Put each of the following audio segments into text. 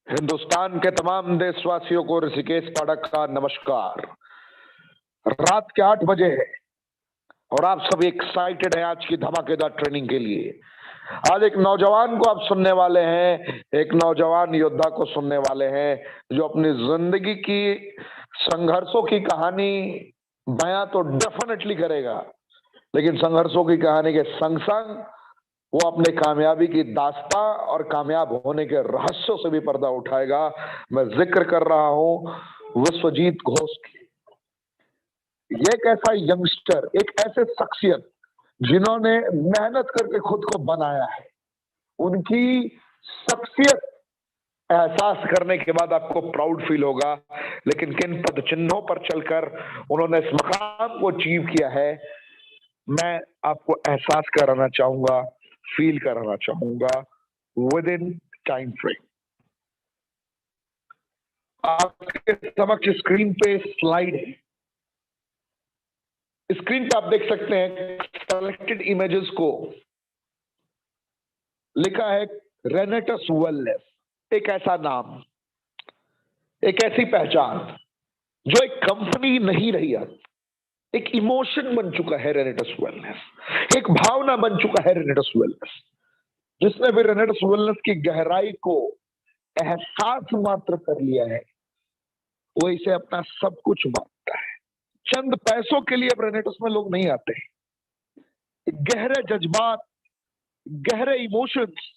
हिंदुस्तान के तमाम देशवासियों को ऋषिकेश पाठक का नमस्कार। रात के 8 बजे है और आप सभी एक्साइटेड हैं आज की धमाकेदार ट्रेनिंग के लिए। आज एक नौजवान को आप सुनने वाले हैं, एक नौजवान योद्धा को सुनने वाले हैं जो अपनी जिंदगी की संघर्षों की कहानी बयां तो डेफिनेटली करेगा, लेकिन संघर्षों की कहानी के संग संग वो अपने कामयाबी की दास्तां और कामयाब होने के रहस्यों से भी पर्दा उठाएगा। मैं जिक्र कर रहा हूं विश्वजीत घोष की। ये एक ऐसा यंगस्टर, एक ऐसे शख्सियत जिन्होंने मेहनत करके खुद को बनाया है। उनकी शख्सियत एहसास करने के बाद आपको प्राउड फील होगा, लेकिन किन पद चिन्हों पर चलकर उन्होंने इस मकाम को अचीव किया है, मैं आपको एहसास कराना चाहूंगा, फील कराना चाहूंगा विद इन टाइम फ्रेम। आपके समक्ष स्क्रीन पे स्लाइड है। स्क्रीन पे आप देख सकते हैं सेलेक्टेड इमेजेस को लिखा है रेनेटस वेलनेस। एक ऐसा नाम, एक ऐसी पहचान जो एक कंपनी नहीं रही है, एक इमोशन बन चुका है रेनेटस वेलनेस, एक भावना बन चुका है रेनेटस वेलनेस। जिसने भी रेनेटस वेलनेस की गहराई को एहसास मात्र कर लिया है, वो इसे अपना सब कुछ मानता है। चंद पैसों के लिए अब रेनेटस में लोग नहीं आते। गहरे जज्बात, गहरे इमोशंस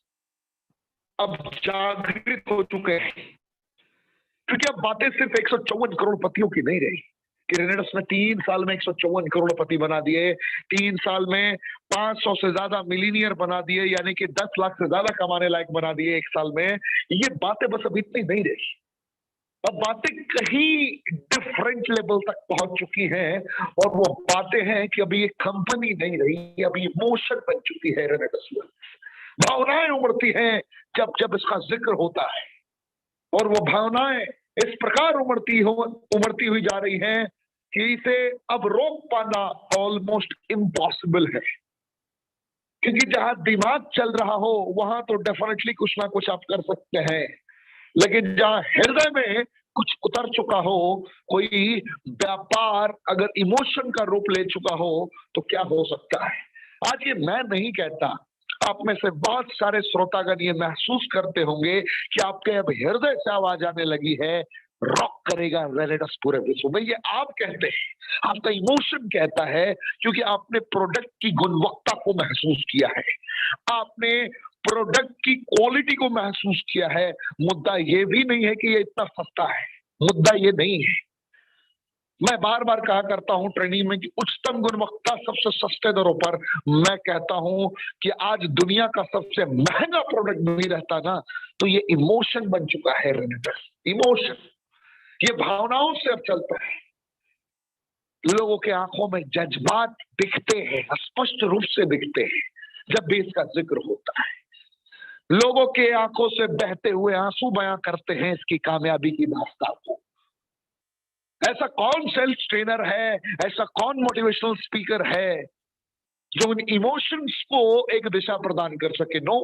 अब जागृत हो चुके हैं, क्योंकि अब बातें सिर्फ 154 करोड़पतियों की नहीं रही कि रेनेटस ने 3 साल में 154 करोड़पति बना दिए, 3 साल में 500 से ज्यादा मिलीनियर बना दिए, यानी कि 10 लाख से ज्यादा कमाने लायक बना दिए एक साल में। ये बातें बस अब इतनी नहीं रही। अब बातें कहीं डिफरेंट लेवल तक पहुंच चुकी हैं, और वो बातें हैं कि अभी ये कंपनी नहीं रही, अभी इमोशन बन चुकी है रेनेटस वेलनेस। भावनाएं उमड़ती हैं जब जब इसका जिक्र होता है, और वो भावनाएं इस प्रकार उमड़ती हुई जा रही हैं कि इसे अब रोक पाना ऑलमोस्ट इम्पॉसिबल है। क्योंकि जहां दिमाग चल रहा हो वहां तो डेफिनेटली कुछ ना कुछ आप कर सकते हैं, लेकिन जहां हृदय में कुछ उतर चुका हो, कोई व्यापार अगर इमोशन का रूप ले चुका हो, तो क्या हो सकता है। आज ये मैं नहीं कहता, आप में से बहुत सारे श्रोतागण ये महसूस करते होंगे कि आपके अब हृदय से आवाज आने लगी है, रॉक करेगा रेनेटस पूरे विश्व में। ये आप कहते हैं, आपका इमोशन कहता है, क्योंकि आपने प्रोडक्ट की गुणवत्ता को महसूस किया है, आपने प्रोडक्ट की क्वालिटी को महसूस किया है। मुद्दा ये भी नहीं है कि ये इतना सस्ता है, मुद्दा ये नहीं है। मैं बार बार कहा करता हूं ट्रेनिंग में कि उच्चतम गुणवत्ता सबसे सस्ते दरों पर। मैं कहता हूं कि आज दुनिया का सबसे महंगा प्रोडक्ट भी रहता ना, तो ये इमोशन बन चुका है रेनेटस। इमोशन, ये भावनाओं से अब चलता है। लोगों के आंखों में जज्बात दिखते हैं, स्पष्ट रूप से दिखते हैं जब भी इसका जिक्र होता है। लोगों के आंखों से बहते हुए आंसू बयां करते हैं इसकी कामयाबी की दास्तां को। ऐसा कौन सेल्स ट्रेनर है, ऐसा कौन मोटिवेशनल स्पीकर है जो उन इमोशंस को एक दिशा प्रदान कर सके। नो,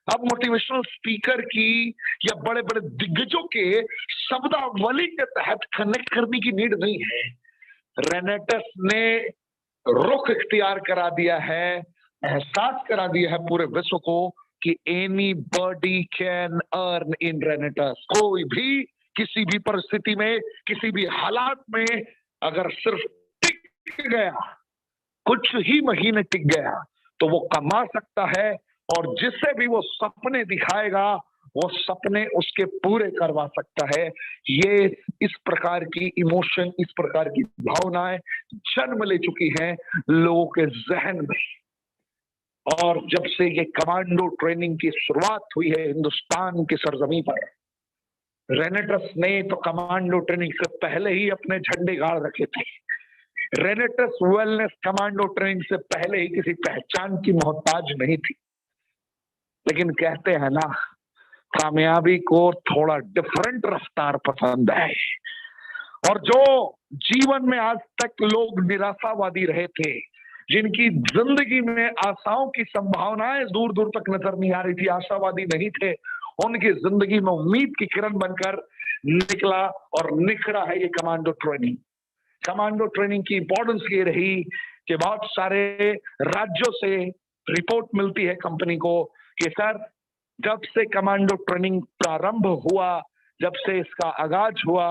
अब मोटिवेशनल स्पीकर की या बड़े बड़े दिग्गजों के शब्दावली के तहत कनेक्ट करने की नीड नहीं है। रेनेटस ने रुख इख्तियार करा दिया है, एहसास करा दिया है पूरे विश्व को कि any body can earn in रेनेटस। कोई भी किसी भी परिस्थिति में, किसी भी हालात में अगर सिर्फ टिक गया, कुछ ही महीने टिक गया, तो वो कमा सकता है, और जिससे भी वो सपने दिखाएगा वो सपने उसके पूरे करवा सकता है। ये इस प्रकार की इमोशन, इस प्रकार की भावनाएं जन्म ले चुकी हैं लोगों के जहन में। और जब से ये कमांडो ट्रेनिंग की शुरुआत हुई है हिंदुस्तान की सरजमी पर, रेनेटस ने तो कमांडो ट्रेनिंग से पहले ही अपने झंडे गाड़ रखे थे। रेनेटस वेलनेस कमांडो ट्रेनिंग से पहले ही किसी पहचान की मोहताज नहीं थी। लेकिन कहते हैं ना, कामयाबी को थोड़ा डिफरेंट रफ्तार पसंद है। और जो जीवन में आज तक लोग निराशावादी रहे थे, जिनकी जिंदगी में आशाओं की संभावनाएं दूर दूर तक नजर नहीं आ रही थी, आशावादी नहीं थे, उनकी जिंदगी में उम्मीद की किरण बनकर निकला और निखरा है ये कमांडो ट्रेनिंग। कमांडो ट्रेनिंग की इंपॉर्टेंस ये रही कि बहुत सारे राज्यों से रिपोर्ट मिलती है कंपनी को कि सर, जब से कमांडो ट्रेनिंग प्रारंभ हुआ, जब से इसका आगाज हुआ,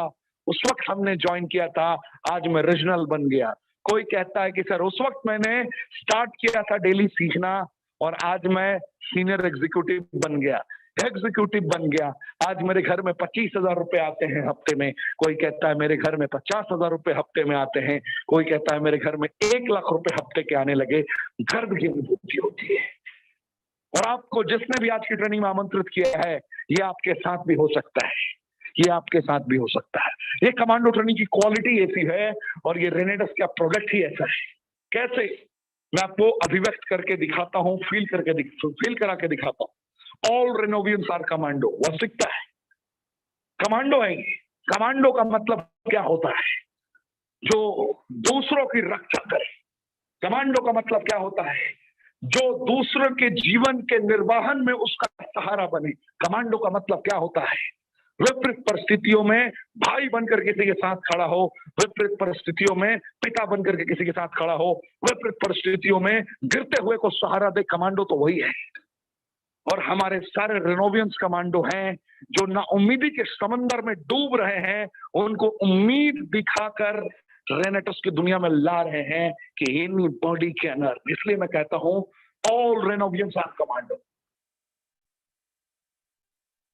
उस वक्त हमने ज्वाइन किया था, आज मैं रीजनल बन गया। कोई कहता है कि सर, उस वक्त मैंने स्टार्ट किया था डेली सीखना और आज मैं सीनियर एग्जीक्यूटिव बन गया, एग्जीक्यूटिव बन गया। आज मेरे घर में 25,000 रुपए आते हैं हफ्ते में। कोई कहता है मेरे घर में 50,000 रुपए हफ्ते में आते हैं। कोई कहता है मेरे घर में 1,00,000 रुपए हफ्ते के आने लगे। गर्व की अनुभूति होती है। और आपको जिसने भी आज की ट्रेनिंग में आमंत्रित किया है, ये आपके साथ भी हो सकता है, ये आपके साथ भी हो सकता है। ये कमांडो ट्रेनिंग की क्वालिटी ऐसी है और ये रेनेडस का प्रोडक्ट ही ऐसा है। कैसे, मैं आपको अभिव्यक्त करके दिखाता हूं, फील करा के दिखाता हूं। All Renovians are commando. वास्तविकता है, कमांडो है। कमांडो का मतलब क्या होता है? जो दूसरों की रक्षा करे। कमांडो का मतलब क्या होता है? जो दूसरों के जीवन के निर्वाहन में उसका सहारा बने। कमांडो का मतलब क्या होता है? विपरीत परिस्थितियों में भाई बनकर किसी के साथ खड़ा हो, विपरीत परिस्थितियों में पिता बनकर के किसी के साथ खड़ा हो, विपरीत परिस्थितियों में गिरते हुए को सहारा दे। कमांडो तो वही है। और हमारे सारे रेनोवियंस कमांडो हैं जो ना उम्मीदी के समंदर में डूब रहे हैं, उनको उम्मीद दिखाकर रेनेटस की दुनिया में ला रहे हैं कि इन बॉडी के अंदर। इसलिए मैं कहता हूं ऑल रेनोवियंस आर कमांडो।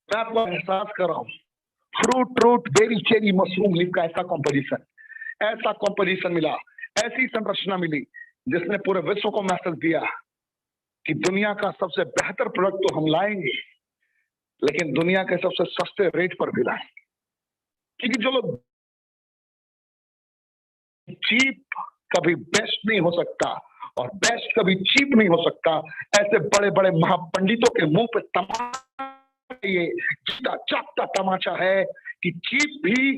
मैं आपको एहसास कर रहा हूं, fruit root berry cherry mushroom leaf का ऐसा कॉम्पोजिशन मिला, ऐसी संरचना मिली जिसने पूरे विश्व को मैसेज दिया कि दुनिया का सबसे बेहतर प्रोडक्ट तो हम लाएंगे, लेकिन दुनिया के सबसे सस्ते रेट पर भी लाएंगे। क्योंकि जो लोग चीप कभी बेस्ट नहीं हो सकता और बेस्ट कभी चीप नहीं हो सकता। ऐसे बड़े बड़े महापंडितों के मुंह पे तमाचा, ये चाकता तमाचा है कि चीप भी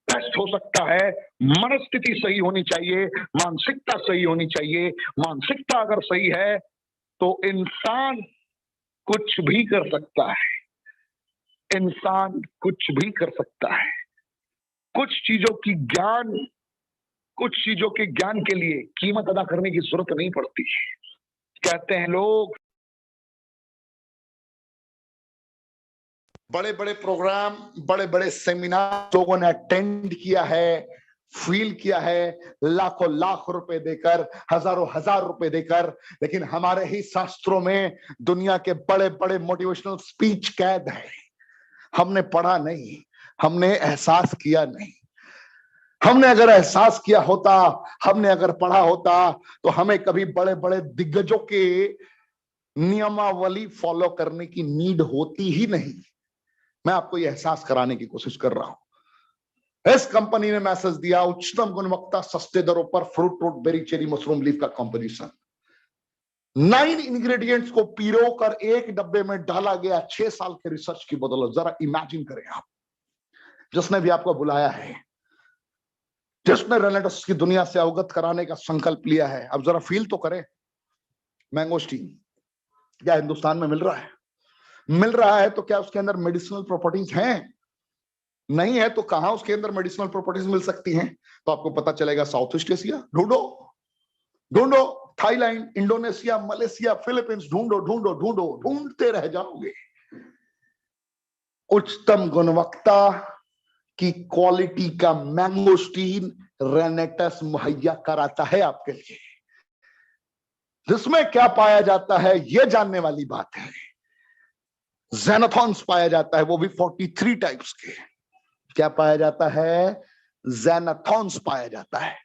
बेस्ट हो सकता है। मनस्थिति सही होनी चाहिए, मानसिकता सही होनी चाहिए। मानसिकता अगर सही है तो इंसान कुछ भी कर सकता है। इंसान कुछ भी कर सकता है। कुछ चीजों के ज्ञान के लिए कीमत अदा करने की जरूरत नहीं पड़ती। कहते हैं लोग, बड़े बड़े प्रोग्राम, बड़े बड़े सेमिनार लोगों ने अटेंड किया है, फील किया है, लाखों लाख रुपए देकर, हजारों हजार रुपए देकर, लेकिन हमारे ही शास्त्रों में दुनिया के बड़े बड़े मोटिवेशनल स्पीच कैद है। हमने पढ़ा नहीं, हमने एहसास किया नहीं। हमने अगर एहसास किया होता, हमने अगर पढ़ा होता, तो हमें कभी बड़े बड़े दिग्गजों के नियमावली फॉलो करने की नीड होती ही नहीं। मैं आपको यह एहसास कराने की कोशिश कर रहा हूं। इस कंपनी ने मैसेज दिया, उच्चतम गुणवत्ता सस्ते दरों पर fruit root berry cherry mushroom leaf का कॉम्पोजिशन। 9 इंग्रेडिएंट्स को पिरो कर एक डब्बे में डाला गया 6 साल के रिसर्च की बदौलत। जरा इमेजिन करें आप, जिसने भी आपको बुलाया है, जिसने रेनेटस की दुनिया से अवगत कराने का संकल्प लिया है, अब जरा फील तो करें। मैंगोस्टीन क्या हिंदुस्तान में मिल रहा है? मिल रहा है तो क्या उसके अंदर मेडिसिनल प्रॉपर्टीज हैं? नहीं है तो कहां उसके अंदर मेडिसिनल प्रॉपर्टीज मिल सकती हैं? तो आपको पता चलेगा साउथ ईस्ट एशिया ढूंढो, ढूंढो, थाईलैंड, इंडोनेशिया, मलेशिया, फिलीपींस, ढूंढो ढूंढो ढूंढो, ढूंढते रह जाओगे। उच्चतम गुणवत्ता की क्वालिटी का मैंगोस्टीन रेनेटस मुहैया कराता है आपके लिए। जिसमें क्या पाया जाता है यह जानने वाली बात है। ज़ेनाथॉन्स पाया जाता है, वो भी 43 टाइप्स के। क्या पाया जाता है? ज़ेनाथॉन्स पाया जाता है।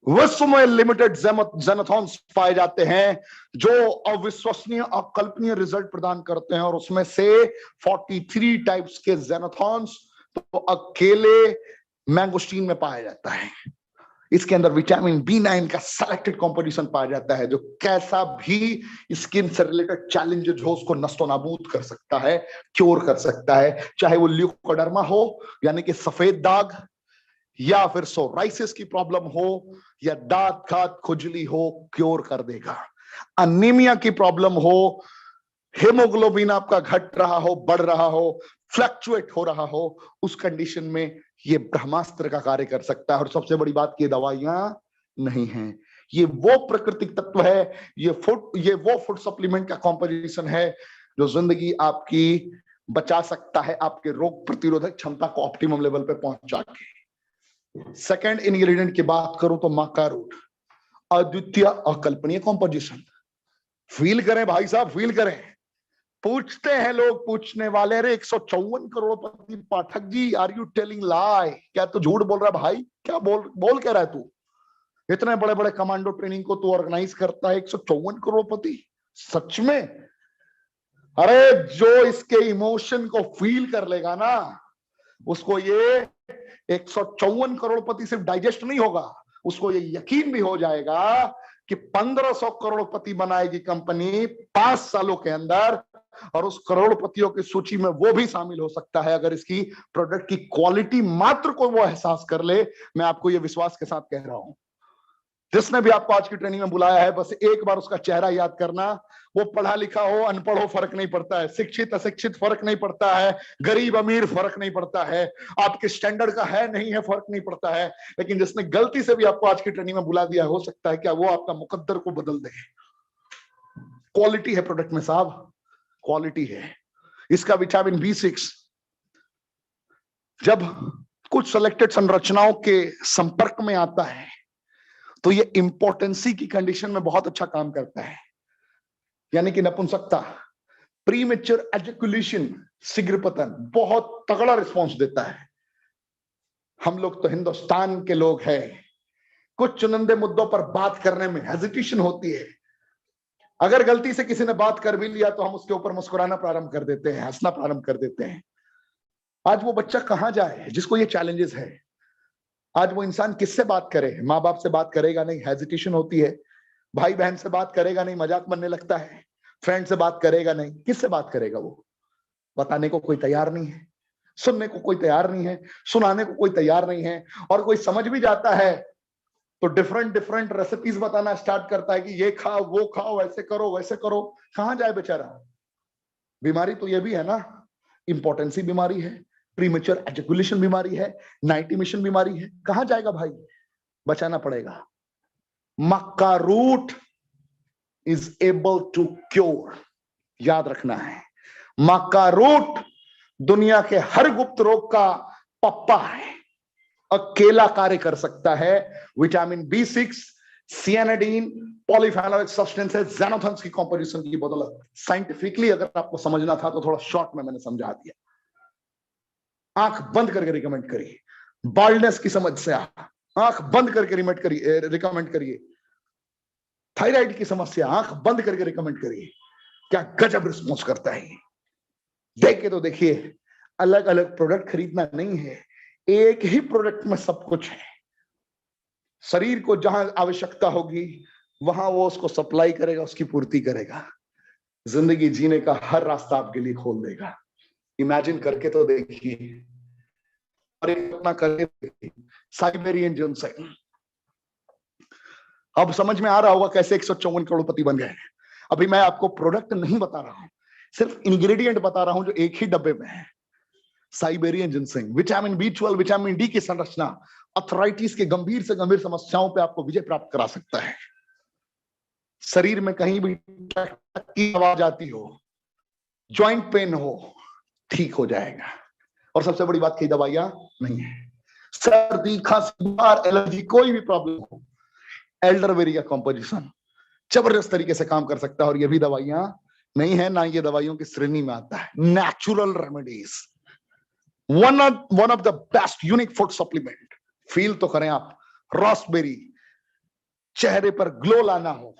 विश्व में लिमिटेड ज़ेनाथॉन्स पाए जाते हैं जो अविश्वसनीय, अकल्पनीय रिजल्ट प्रदान करते हैं, और उसमें से 43 टाइप्स के ज़ेनाथॉन्स तो अकेले मैंगोस्टीन में पाया जाता है। इसके अंदर विटामिन B9 का सेलेक्टेड कॉम्पोजिशन पाया जाता है जो कैसा भी स्किन से रिलेटेड चैलेंजेस हो उसको नस्तो नाबूद कर सकता है, क्योर कर सकता है। चाहे वो ल्यूकोडर्मा हो यानी कि सफेद दाग, या फिर सोराइसिस की प्रॉब्लम हो, या दांत खात खुजली हो, क्योर कर देगा। अनीमिया की प्रॉब्लम हो, हेमोग्लोबिन आपका घट रहा हो, बढ़ रहा हो, फ्लक्चुएट हो रहा हो, उस कंडीशन में ये ब्रह्मास्त्र का कार्य कर सकता है। और सबसे बड़ी बात, ये दवाइयां नहीं है, ये वो प्राकृतिक तत्व है, ये वो फूड सप्लीमेंट का कॉम्पोजिशन है जो जिंदगी आपकी बचा सकता है, आपके रोग प्रतिरोधक क्षमता को ऑप्टिमम लेवल पे पहुंचा के। सेकंड इंग्रेडिएंट की बात करूं तो माका रूट, अद्वितीय अकल्पनीय कॉम्पोजिशन। फील करें भाई साहब, फील करें। पूछते हैं लोग, पूछने वाले, अरे 154 करोड़पति Pathak ji, are you telling लाई? क्या तू झूठ बोल रहा है भाई? क्या बोल क्या रहा है तू? इतने बड़े बड़े कमांडो ट्रेनिंग को तू ऑर्गेनाइज करता है, 154 करोड़पति? सच में? अरे जो इसके इमोशन को फील कर लेगा ना, उसको ये 154 करोड़पति सिर्फ डाइजेस्ट नहीं होगा, उसको ये यकीन भी हो जाएगा कि 1500 करोड़पति बनाएगी कंपनी 5 सालों के अंदर, और उस करोड़पतियों की सूची में वो भी शामिल हो सकता है अगर इसकी प्रोडक्ट की क्वालिटी मात्र को वो एहसास कर ले। मैं आपको ये विश्वास के साथ कह रहा हूं। जिसने भी आपको आज की ट्रेनिंग में बुलाया है, बस एक बार उसका चेहरा याद करना। वो पढ़ा लिखा हो अनपढ़ हो फर्क नहीं पड़ता है, शिक्षित अशिक्षित फर्क नहीं पड़ता है, गरीब अमीर फर्क नहीं पड़ता है, आपके स्टैंडर्ड का है नहीं है फर्क नहीं पड़ता है, लेकिन जिसने गलती से भी आपको आज की ट्रेनिंग में बुला दिया, हो सकता है क्या वो आपका मुकद्दर को बदल दे। क्वालिटी है प्रोडक्ट में साहब, क्वालिटी है। इसका विटामिन B6 जब कुछ सिलेक्टेड संरचनाओं के संपर्क में आता है तो ये इंपोर्टेंसी की कंडीशन में बहुत अच्छा काम करता है, यानी कि नपुंसकता, प्रीमेच्योर एजैकुलेशन, शीघ्र पतन, बहुत तगड़ा रिस्पॉन्स देता है। हम लोग तो हिंदुस्तान के लोग हैं, कुछ चुनिंदे मुद्दों पर बात करने में हेजिटेशन होती है। अगर गलती से किसी ने बात कर भी लिया तो हम उसके ऊपर मुस्कुराना प्रारंभ कर देते हैं, हंसना प्रारंभ कर देते हैं। आज वो बच्चा कहां जाए जिसको ये चैलेंजेस है? आज वो इंसान किससे बात करे? माँ बाप से बात करेगा नहीं, हेजिटेशन होती है। भाई बहन से बात करेगा नहीं, मजाक बनने लगता है। फ्रेंड से बात करेगा नहीं, किससे बात करेगा? वो बताने को कोई तैयार नहीं है, सुनने को कोई तैयार नहीं है, सुनाने को कोई तैयार नहीं है, और कोई समझ भी जाता है तो डिफरेंट डिफरेंट रेसिपीज बताना स्टार्ट करता है कि ये खाओ, वो खाओ, ऐसे करो, वैसे करो। कहां जाए बेचारा? बीमारी तो ये भी है ना, इंपॉर्टेंसी बीमारी है, प्रीमेच्योर एजैकुलेशन बीमारी है, नाइट इमिशन बीमारी है। कहां जाएगा भाई? बचाना पड़ेगा। मक्का root is able to cure, याद रखना है। मक्का रूट दुनिया के हर गुप्त रोग का पप्पा है, अकेला कार्य कर सकता है। विटामिन B6, सियानाडीन, पॉलीफेनोलिक सब्सटेंसेस, ज़ैनोथन्स की कंपोजिशन की बदौलत, साइंटिफिकली अगर आपको समझना था तो थोड़ा शॉर्ट में मैंने समझा दिया। आंख बंद करके रिकमेंड करिए। बाल्डनेस की समस्या, आंख बंद करके रिकमेंड करिए। थायराइड की समस्या, आंख बंद करके रिकमेंड करिए। क्या गजब रिस्पॉन्स करता है। देख के तो देखिए, अलग अलग प्रोडक्ट खरीदना नहीं है, एक ही प्रोडक्ट में सब कुछ है। शरीर को जहां आवश्यकता होगी वहां वो उसको सप्लाई करेगा, उसकी पूर्ति करेगा। जिंदगी जीने का हर रास्ता आपके लिए खोल देगा। इमेजिन करके तो देखिए, करके देखिए, साइबेरियन जिनसेंग। अब समझ में आ रहा होगा कैसे 154 करोड़पति बन गए। अभी मैं आपको प्रोडक्ट नहीं बता रहा हूं, सिर्फ इंग्रेडिएंट बता रहा हूं जो एक ही डब्बे में है। Siberian ginseng, vitamin B12, vitamin D की संरचना अर्थराइटिस के गंभीर से गंभीर समस्याओं पे आपको विजय प्राप्त करा सकता है। शरीर में कहीं भी की आवाज आती हो, जॉइंट पेन हो, ठीक हो जाएगा। और सबसे बड़ी बात, कई दवाइयां नहीं है। सर्दी, खांसी, बुखार, एलर्जी, कोई भी प्रॉब्लम हो, एल्डरवेरी का कॉम्पोजिशन जबरदस्त तरीके से काम कर सकता है। और ये भी दवाइयां नहीं है, ना ये दवाइयों की श्रेणी में आता है। Natural remedies, one of the best unique food supplement. Feel तो करें आप, रास्पबेरी। चेहरे पर ग्लो लाना हो,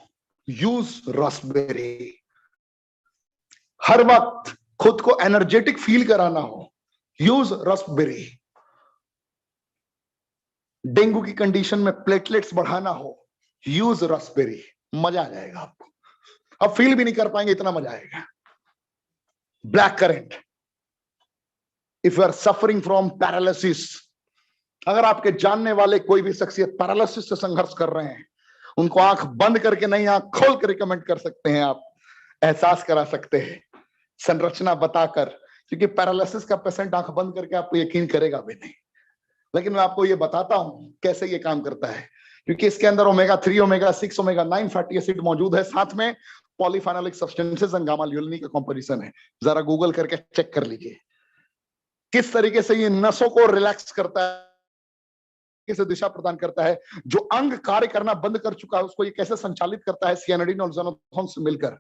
यूज रास्पबेरी। हर वक्त खुद को एनर्जेटिक फील कराना हो, यूज रास्पबेरी। डेंगू की कंडीशन में प्लेटलेट्स बढ़ाना हो, यूज रास्पबेरी। मजा आ जाएगा आपको, अब फील भी नहीं कर पाएंगे, इतना मजा आएगा। Black currant, if you are suffering from paralysis, अगर आपके जानने वाले कोई भी शख्सियत पैरालिसिस से संघर्ष कर रहे हैं, उनको आंख बंद करके नहीं, आंख खोल कर रिकमेंड कर सकते हैं आप एहसास करा सकते हैं संरचना बताकर, क्योंकि पैरालिसिस का पेशेंट आंख बंद करके आपको यकीन करेगा भी नहीं। लेकिन मैं आपको ये बताता हूं कैसे ये काम करता है, क्योंकि इसके अंदर omega 3, omega 6, omega 9 fatty acid मौजूद है, साथ में पॉलीफेनोलिक सब्सटेंसेस एंड गामा ल्यूलिनी का कॉम्पोजिशन है। जरा गूगल करके चेक कर लीजिए किस तरीके से ये नसों को रिलैक्स करता है, कैसे दिशा प्रदान करता है, जो अंग कार्य करना बंद कर चुका है उसको ये कैसे संचालित करता है सियानिडीन और ज़ोनोथोन से मिलकर,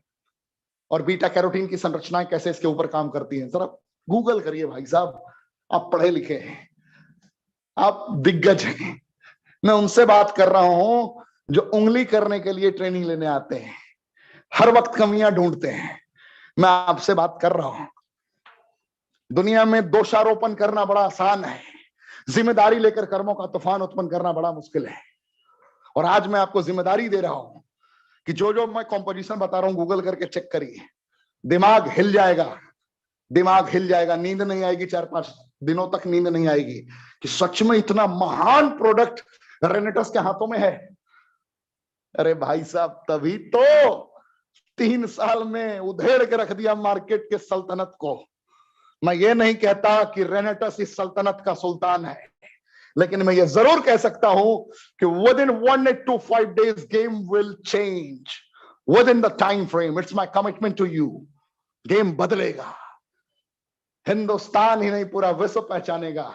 और बीटा कैरोटीन की संरचनाएं कैसे इसके ऊपर काम करती हैं। जरा गूगल करिए भाई साहब, आप पढ़े लिखे हैं, आप दिग्गज हैं। मैं उनसे बात कर रहा हूं जो उंगली करने के लिए ट्रेनिंग लेने आते हैं, हर वक्त कमियां ढूंढते हैं। मैं आपसे बात कर रहा हूं, दुनिया में दोषारोपण करना बड़ा आसान है, जिम्मेदारी लेकर कर्मों का तूफान उत्पन्न करना बड़ा मुश्किल है। और आज मैं आपको जिम्मेदारी दे रहा हूं कि जो जो मैं कॉम्पोजिशन बता रहा हूं गूगल करके चेक करिए, दिमाग हिल जाएगा, दिमाग हिल जाएगा। नींद नहीं आएगी, 4-5 दिनों तक नींद नहीं आएगी कि सच में इतना महान प्रोडक्ट रेनेटस के हाथों में है। अरे भाई साहब, तभी तो 3 साल में उधेड़ के रख दिया मार्केट के सल्तनत को। मैं ये नहीं कहता कि रेनेटस इस सल्तनत का सुल्तान है, लेकिन मैं ये जरूर कह सकता हूं कि within 1 to 5 days game will change within the time frame. It's my commitment to you. Game बदलेगा, हिंदुस्तान ही नहीं पूरा विश्व पहचानेगा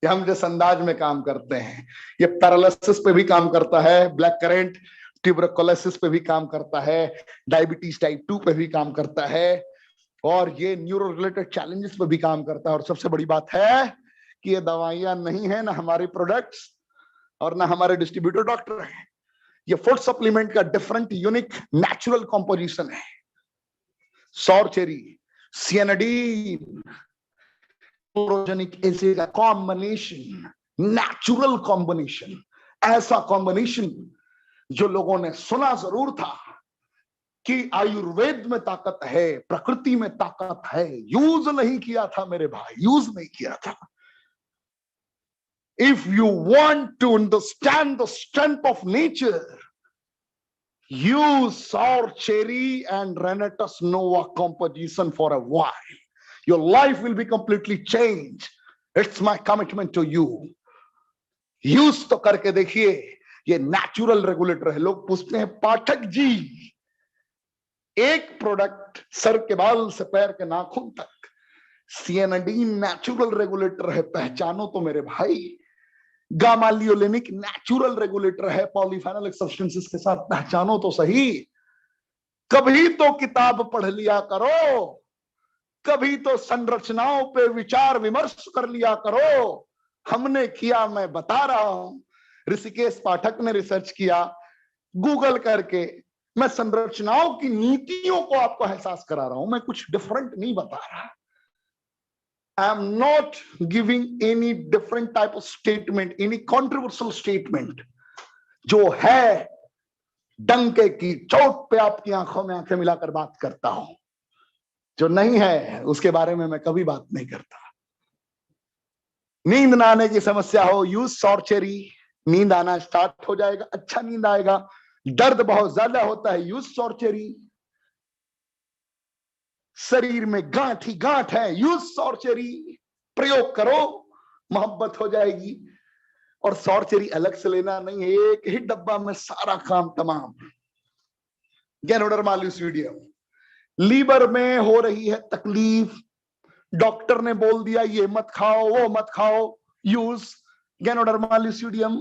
कि हम जिस अंदाज में काम करते हैं। ये पैरालिसिस पे भी काम करता है, ब्लैक करेंट, ट्यूबरकुलोसिस पे भी काम करता है, डायबिटीज टाइप 2 पे भी काम करता है, और ये न्यूरो रिलेटेड चैलेंजेस पे भी काम करता है। और सबसे बड़ी बात है कि ये दवाइयां नहीं है, ना हमारे प्रोडक्ट्स और ना हमारे डिस्ट्रीब्यूटर डॉक्टर हैं। ये फूड सप्लीमेंट का डिफरेंट यूनिक नेचुरल कॉम्पोजिशन है। सौर चेरी, सियानिडीन, क्लोरोजेनिक एसिड का कॉम्बिनेशन, नेचुरल कॉम्बिनेशन, ऐसा कॉम्बिनेशन जो लोगों ने सुना जरूर था कि आयुर्वेद में ताकत है, प्रकृति में ताकत है, यूज नहीं किया था मेरे भाई, यूज नहीं किया था। If you want to understand the strength of nature, use sour cherry and Renatus Nova composition for a while. Your life will be completely changed. It's my commitment to you. Use तो करके देखिए, ये natural regulator है। लोग पूछते हैं पाठक जी, एक product sir के बाल से पैर के नाखून तक, सियानिडीन नेचुरल रेगुलेटर है, पहचानो तो मेरे भाई। गामा ल्यूलिनिक नेचुरल रेगुलेटर है, पॉलीफेनोलिक सब्सटेंसेस के साथ, पहचानो तो सही। कभी तो किताब पढ़ लिया करो, कभी तो संरचनाओं पे विचार विमर्श कर लिया करो। हमने किया, मैं बता रहा हूं। ऋषिकेश पाठक ने रिसर्च किया, गूगल करके मैं संरचनाओं की नीतियों को आपको एहसास करा रहा हूं। मैं कुछ डिफरेंट नहीं बता रहा। I am not giving any different type of statement, any controversial statement. जो है डंके की चोट पे आपकी आंखों में आंखें मिलाकर बात करता हूं, जो नहीं है उसके बारे में मैं कभी बात नहीं करता। नींद ना आने की समस्या हो, यूज सौर चेरी, नींद आना स्टार्ट हो जाएगा, अच्छा नींद आएगा। दर्द बहुत ज्यादा होता है, यूज सौर चेरी। शरीर में गांठ ही गांठ है, यूज सौर चेरी, प्रयोग करो, मोहब्बत हो जाएगी। और सौर चेरी अलग से लेना नहीं है, एक ही डब्बा में सारा काम तमाम। गैनोडर्मा लुसिडियम, लीवर में हो रही है तकलीफ, डॉक्टर ने बोल दिया ये मत खाओ वो मत खाओ, यूज गैनोडर्मा लुसिडियम।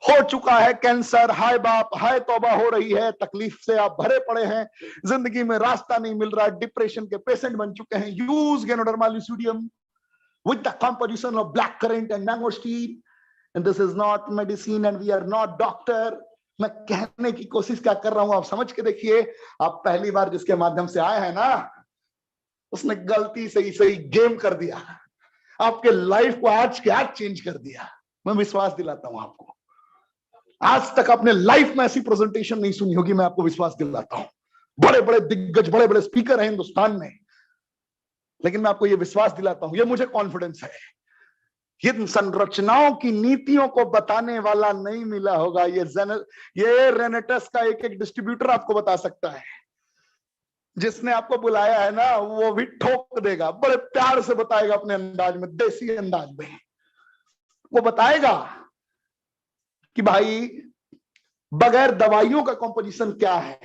हो चुका है कैंसर, हाय बाप हाय तौबा हो रही है, तकलीफ से आप भरे पड़े हैं, जिंदगी में रास्ता नहीं मिल रहा, डिप्रेशन के पेशेंट बन चुके हैं, use ganoderma lucidum with the composition of black currant and mangosteen. And this is not medicine and we are not doctor. मैं कहने की कोशिश क्या कर रहा हूं आप समझ के देखिए। आप पहली बार जिसके माध्यम से आए हैं ना, उसने गलती से ही सही गेम कर दिया, आपके लाइफ को आज के आज चेंज कर दिया। मैं विश्वास दिलाता हूं आपको, आज तक आपने लाइफ में ऐसी प्रेजेंटेशन नहीं सुनी होगी, मैं आपको विश्वास दिलाता हूं। बड़े बड़े दिग्गज, बड़े बड़े स्पीकर हैं हिंदुस्तान में, लेकिन मैं आपको यह विश्वास दिलाता हूं, यह मुझे कॉन्फिडेंस है, इन संरचनाओं की नीतियों को बताने वाला नहीं मिला होगा। ये रेनेटस का एक एक डिस्ट्रीब्यूटर आपको बता सकता है। जिसने आपको बुलाया है ना, वो भी ठोक देगा, बड़े प्यार से बताएगा अपने अंदाज में, देसी अंदाज में वो बताएगा कि भाई बगैर दवाइयों का कॉम्पोजिशन क्या है।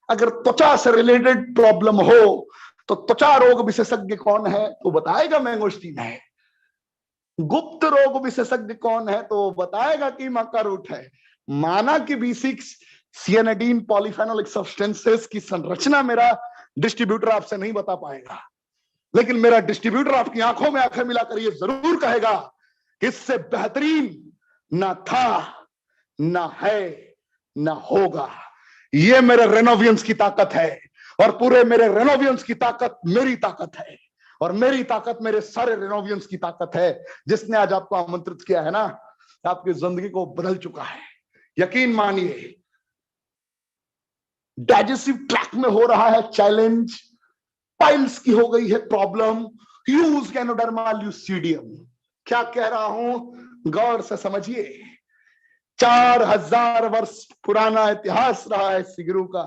अगर त्वचा से रिलेटेड प्रॉब्लम हो तो त्वचा रोग विशेषज्ञ कौन है, तो बताएगा मैंगोस्टीन है। गुप्त रोग विशेषज्ञ कौन है, तो बताएगा कि मक्का रूट है। माना कि B6 सियानिडीन पॉलीफेनोलिक सब्सटेंसेस की संरचना मेरा डिस्ट्रीब्यूटर आपसे नहीं बता पाएगा, लेकिन मेरा डिस्ट्रीब्यूटर आपकी आंखों में आंखें मिलाकर ये जरूर कहेगा कि इससे बेहतरीन ना था, ना है, ना होगा। ये मेरे रेनोवियंस की ताकत है, और पूरे मेरे रेनोवियंस की ताकत मेरी ताकत है, और मेरी ताकत मेरे सारे रेनोवियंस की ताकत है। जिसने आज आपको आमंत्रित किया है ना, आपकी जिंदगी को बदल चुका है। यकीन मानिए, डाइजेस्टिव ट्रैक्ट में हो रहा है चैलेंज, पाइल्स की हो गई है प्रॉब्लम, यूज गैनोडर्मा ल्यूसीडियम। क्या कह रहा हूं, गौर से समझिए। 4000 वर्ष पुराना इतिहास रहा है सिगरू का।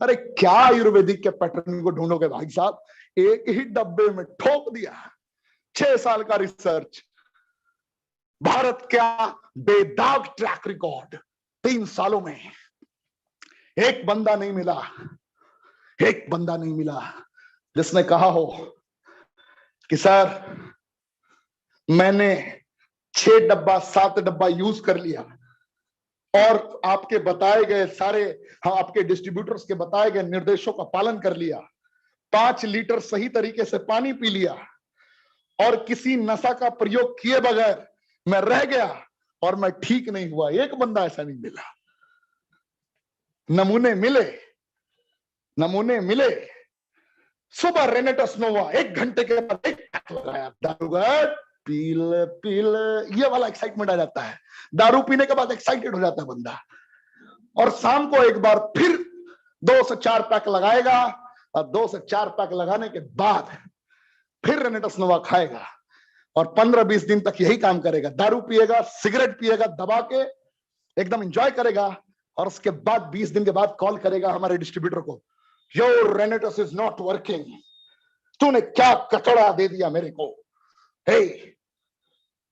अरे क्या आयुर्वेदिक के पैटर्न को ढूंढोगे भाई साहब, एक ही डब्बे में ठोक दिया। 6 साल का रिसर्च, भारत क्या बेदाग ट्रैक रिकॉर्ड, 3 सालों में एक बंदा नहीं मिला, एक बंदा नहीं मिला जिसने कहा हो कि सर मैंने 6 डब्बा 7 डब्बा यूज कर लिया, और आपके बताए गए सारे, हाँ आपके डिस्ट्रीब्यूटर्स के बताए गए निर्देशों का पालन कर लिया, 5 लीटर सही तरीके से पानी पी लिया, और किसी नशा का प्रयोग किए बगैर मैं रह गया और मैं ठीक नहीं हुआ। एक बंदा ऐसा नहीं मिला। नमूने मिले, नमूने मिले। सुबह रेनेटस नोवा 1 घंटे के बाद एक लगाया, दारूगढ़ पील पील, ये वाला एक्साइटमेंट आ जाता है। दारू पीने के बाद एक्साइटेड हो जाता है बंदा, और शाम को एक बार फिर 2 से 4 पैक लगाएगा, और 2 से 4 पैक लगाने के बाद फिर रेनेटस नोवा खाएगा, और 15-20 दिन तक यही काम करेगा। दारू पिएगा, सिगरेट पिएगा दबा के, एकदम एंजॉय करेगा, और उसके बाद 20 दिन के बाद कॉल करेगा हमारे डिस्ट्रीब्यूटर को, योर रेनेटस इज नॉट वर्किंग, तूने क्या कचड़ा दे दिया मेरे को। हे,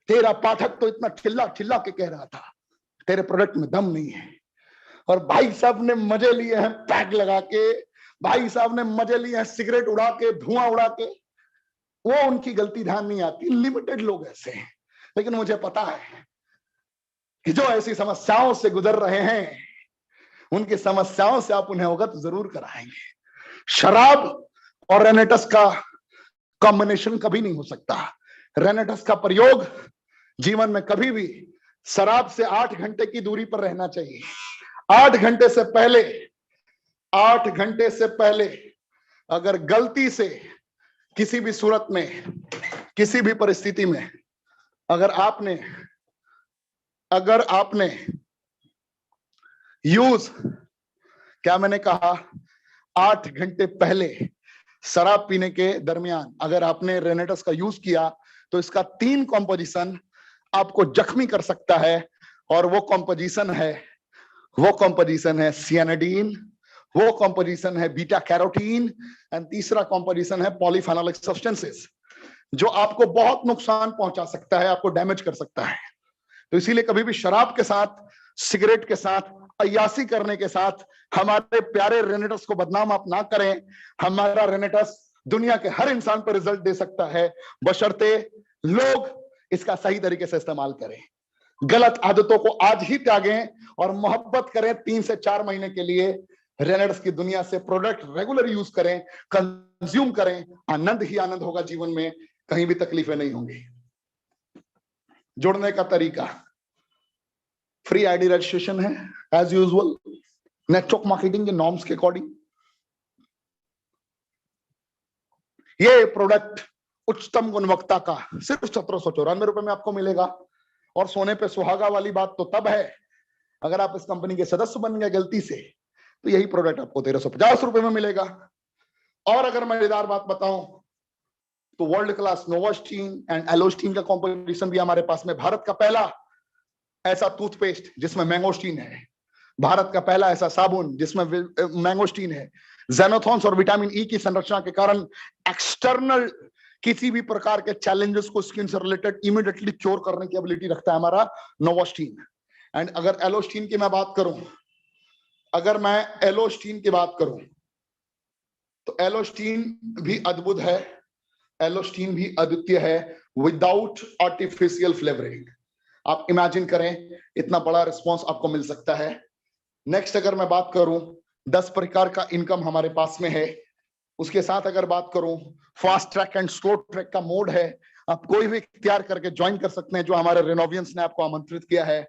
तेरा पाठक तो इतना चिल्ला चिल्ला के कह रहा था तेरे प्रोडक्ट में दम नहीं है, और भाई साहब ने मजे लिए हैं पैक लगा के, भाई साहब ने मजे लिए हैं सिगरेट उड़ा के, धुआं उड़ा के। वो उनकी गलती ध्यान नहीं आती, लिमिटेड लोग ऐसे हैं। लेकिन मुझे पता है कि जो ऐसी समस्याओं से गुजर रहे हैं, उनकी समस्याओं से आप उन्हें अवगत जरूर कराएंगे। शराब और रेनेटस का कॉम्बिनेशन कभी नहीं हो सकता। रेनेटस का प्रयोग जीवन में कभी भी शराब से 8 घंटे की दूरी पर रहना चाहिए। 8 घंटे से पहले, 8 घंटे से पहले अगर गलती से किसी भी सूरत में, किसी भी परिस्थिति में अगर आपने यूज, क्या मैंने कहा, 8 घंटे पहले शराब पीने के दरमियान अगर आपने रेनेटस का यूज किया, तो इसका 3 कॉम्पोजिशन आपको जख्मी कर सकता है, और वो कॉम्पोजिशन है सियानिडीन, वो कॉम्पोजिशन है बीटा कैरोटीन, एंड तीसरा कॉम्पोजिशन है पॉलीफेनोलिक सब्सटेंसेस, जो आपको बहुत नुकसान पहुंचा सकता है, आपको डैमेज कर सकता है। तो इसीलिए कभी भी शराब के साथ, सिगरेट के साथ, अय्यासी करने के साथ हमारे प्यारे रेनेटस को बदनाम आप ना करें। हमारा रेनेटस दुनिया के हर इंसान पर रिजल्ट दे सकता है, बशर्ते लोग इसका सही तरीके से इस्तेमाल करें। गलत आदतों को आज ही त्यागें और मोहब्बत करें 3 से 4 महीने के लिए रेनेटस की दुनिया से। प्रोडक्ट रेगुलर यूज करें, कंज्यूम करें, आनंद ही आनंद होगा जीवन में, कहीं भी तकलीफें नहीं होंगी। जुड़ने का तरीका, फ्री आईडी रजिस्ट्रेशन है एज यूजुअल, नेटवर्क मार्केटिंग के नॉर्म्स के अकॉर्डिंग। ये प्रोडक्ट उच्चतम गुणवत्ता का सिर्फ 1794 रुपए में आपको मिलेगा। और सोने पे सुहागा वाली बात तो तब है अगर आप इस कंपनी के सदस्य बन गए गलती से, तो यही प्रोडक्ट आपको 1350 रुपए में मिलेगा। और अगर मजेदार बात बताऊं तो वर्ल्ड क्लास नोवास्टीन एंड एलोस्टीन का कॉम्पोजिशन भी हमारे पास में। भारत का पहला ऐसा टूथपेस्ट जिसमें मैंगोस्टीन है, भारत का पहला ऐसा साबुन जिसमें मैंगोस्टीन है, जेनोथॉन्स और विटामिन ई की संरचना के कारण एक्सटर्नल किसी भी प्रकार के चैलेंजेस को स्किन से रिलेटेड इमीडिएटली क्योर करने की एबिलिटी रखता है हमारा नोवोस्टीन। एंड अगर एलोस्टीन की मैं बात करूं, अगर मैं एलोस्टीन की बात करूं तो एलोस्टीन भी अद्भुत है, एलोस्टीन भी अद्वितीय है, विदाउट आर्टिफिशियल फ्लेवरिंग। आप इमेजिन करें इतना बड़ा रिस्पॉन्स आपको मिल सकता है। नेक्स्ट अगर मैं बात करूं 10 प्रकार का इनकम हमारे पास में है, उसके साथ अगर बात करूं fast track and slow track का मोड है, आप कोई भी इख्तियार करके ज्वाइन कर सकते हैं जो हमारे रेनोवियंस ने आपको आमंत्रित किया है।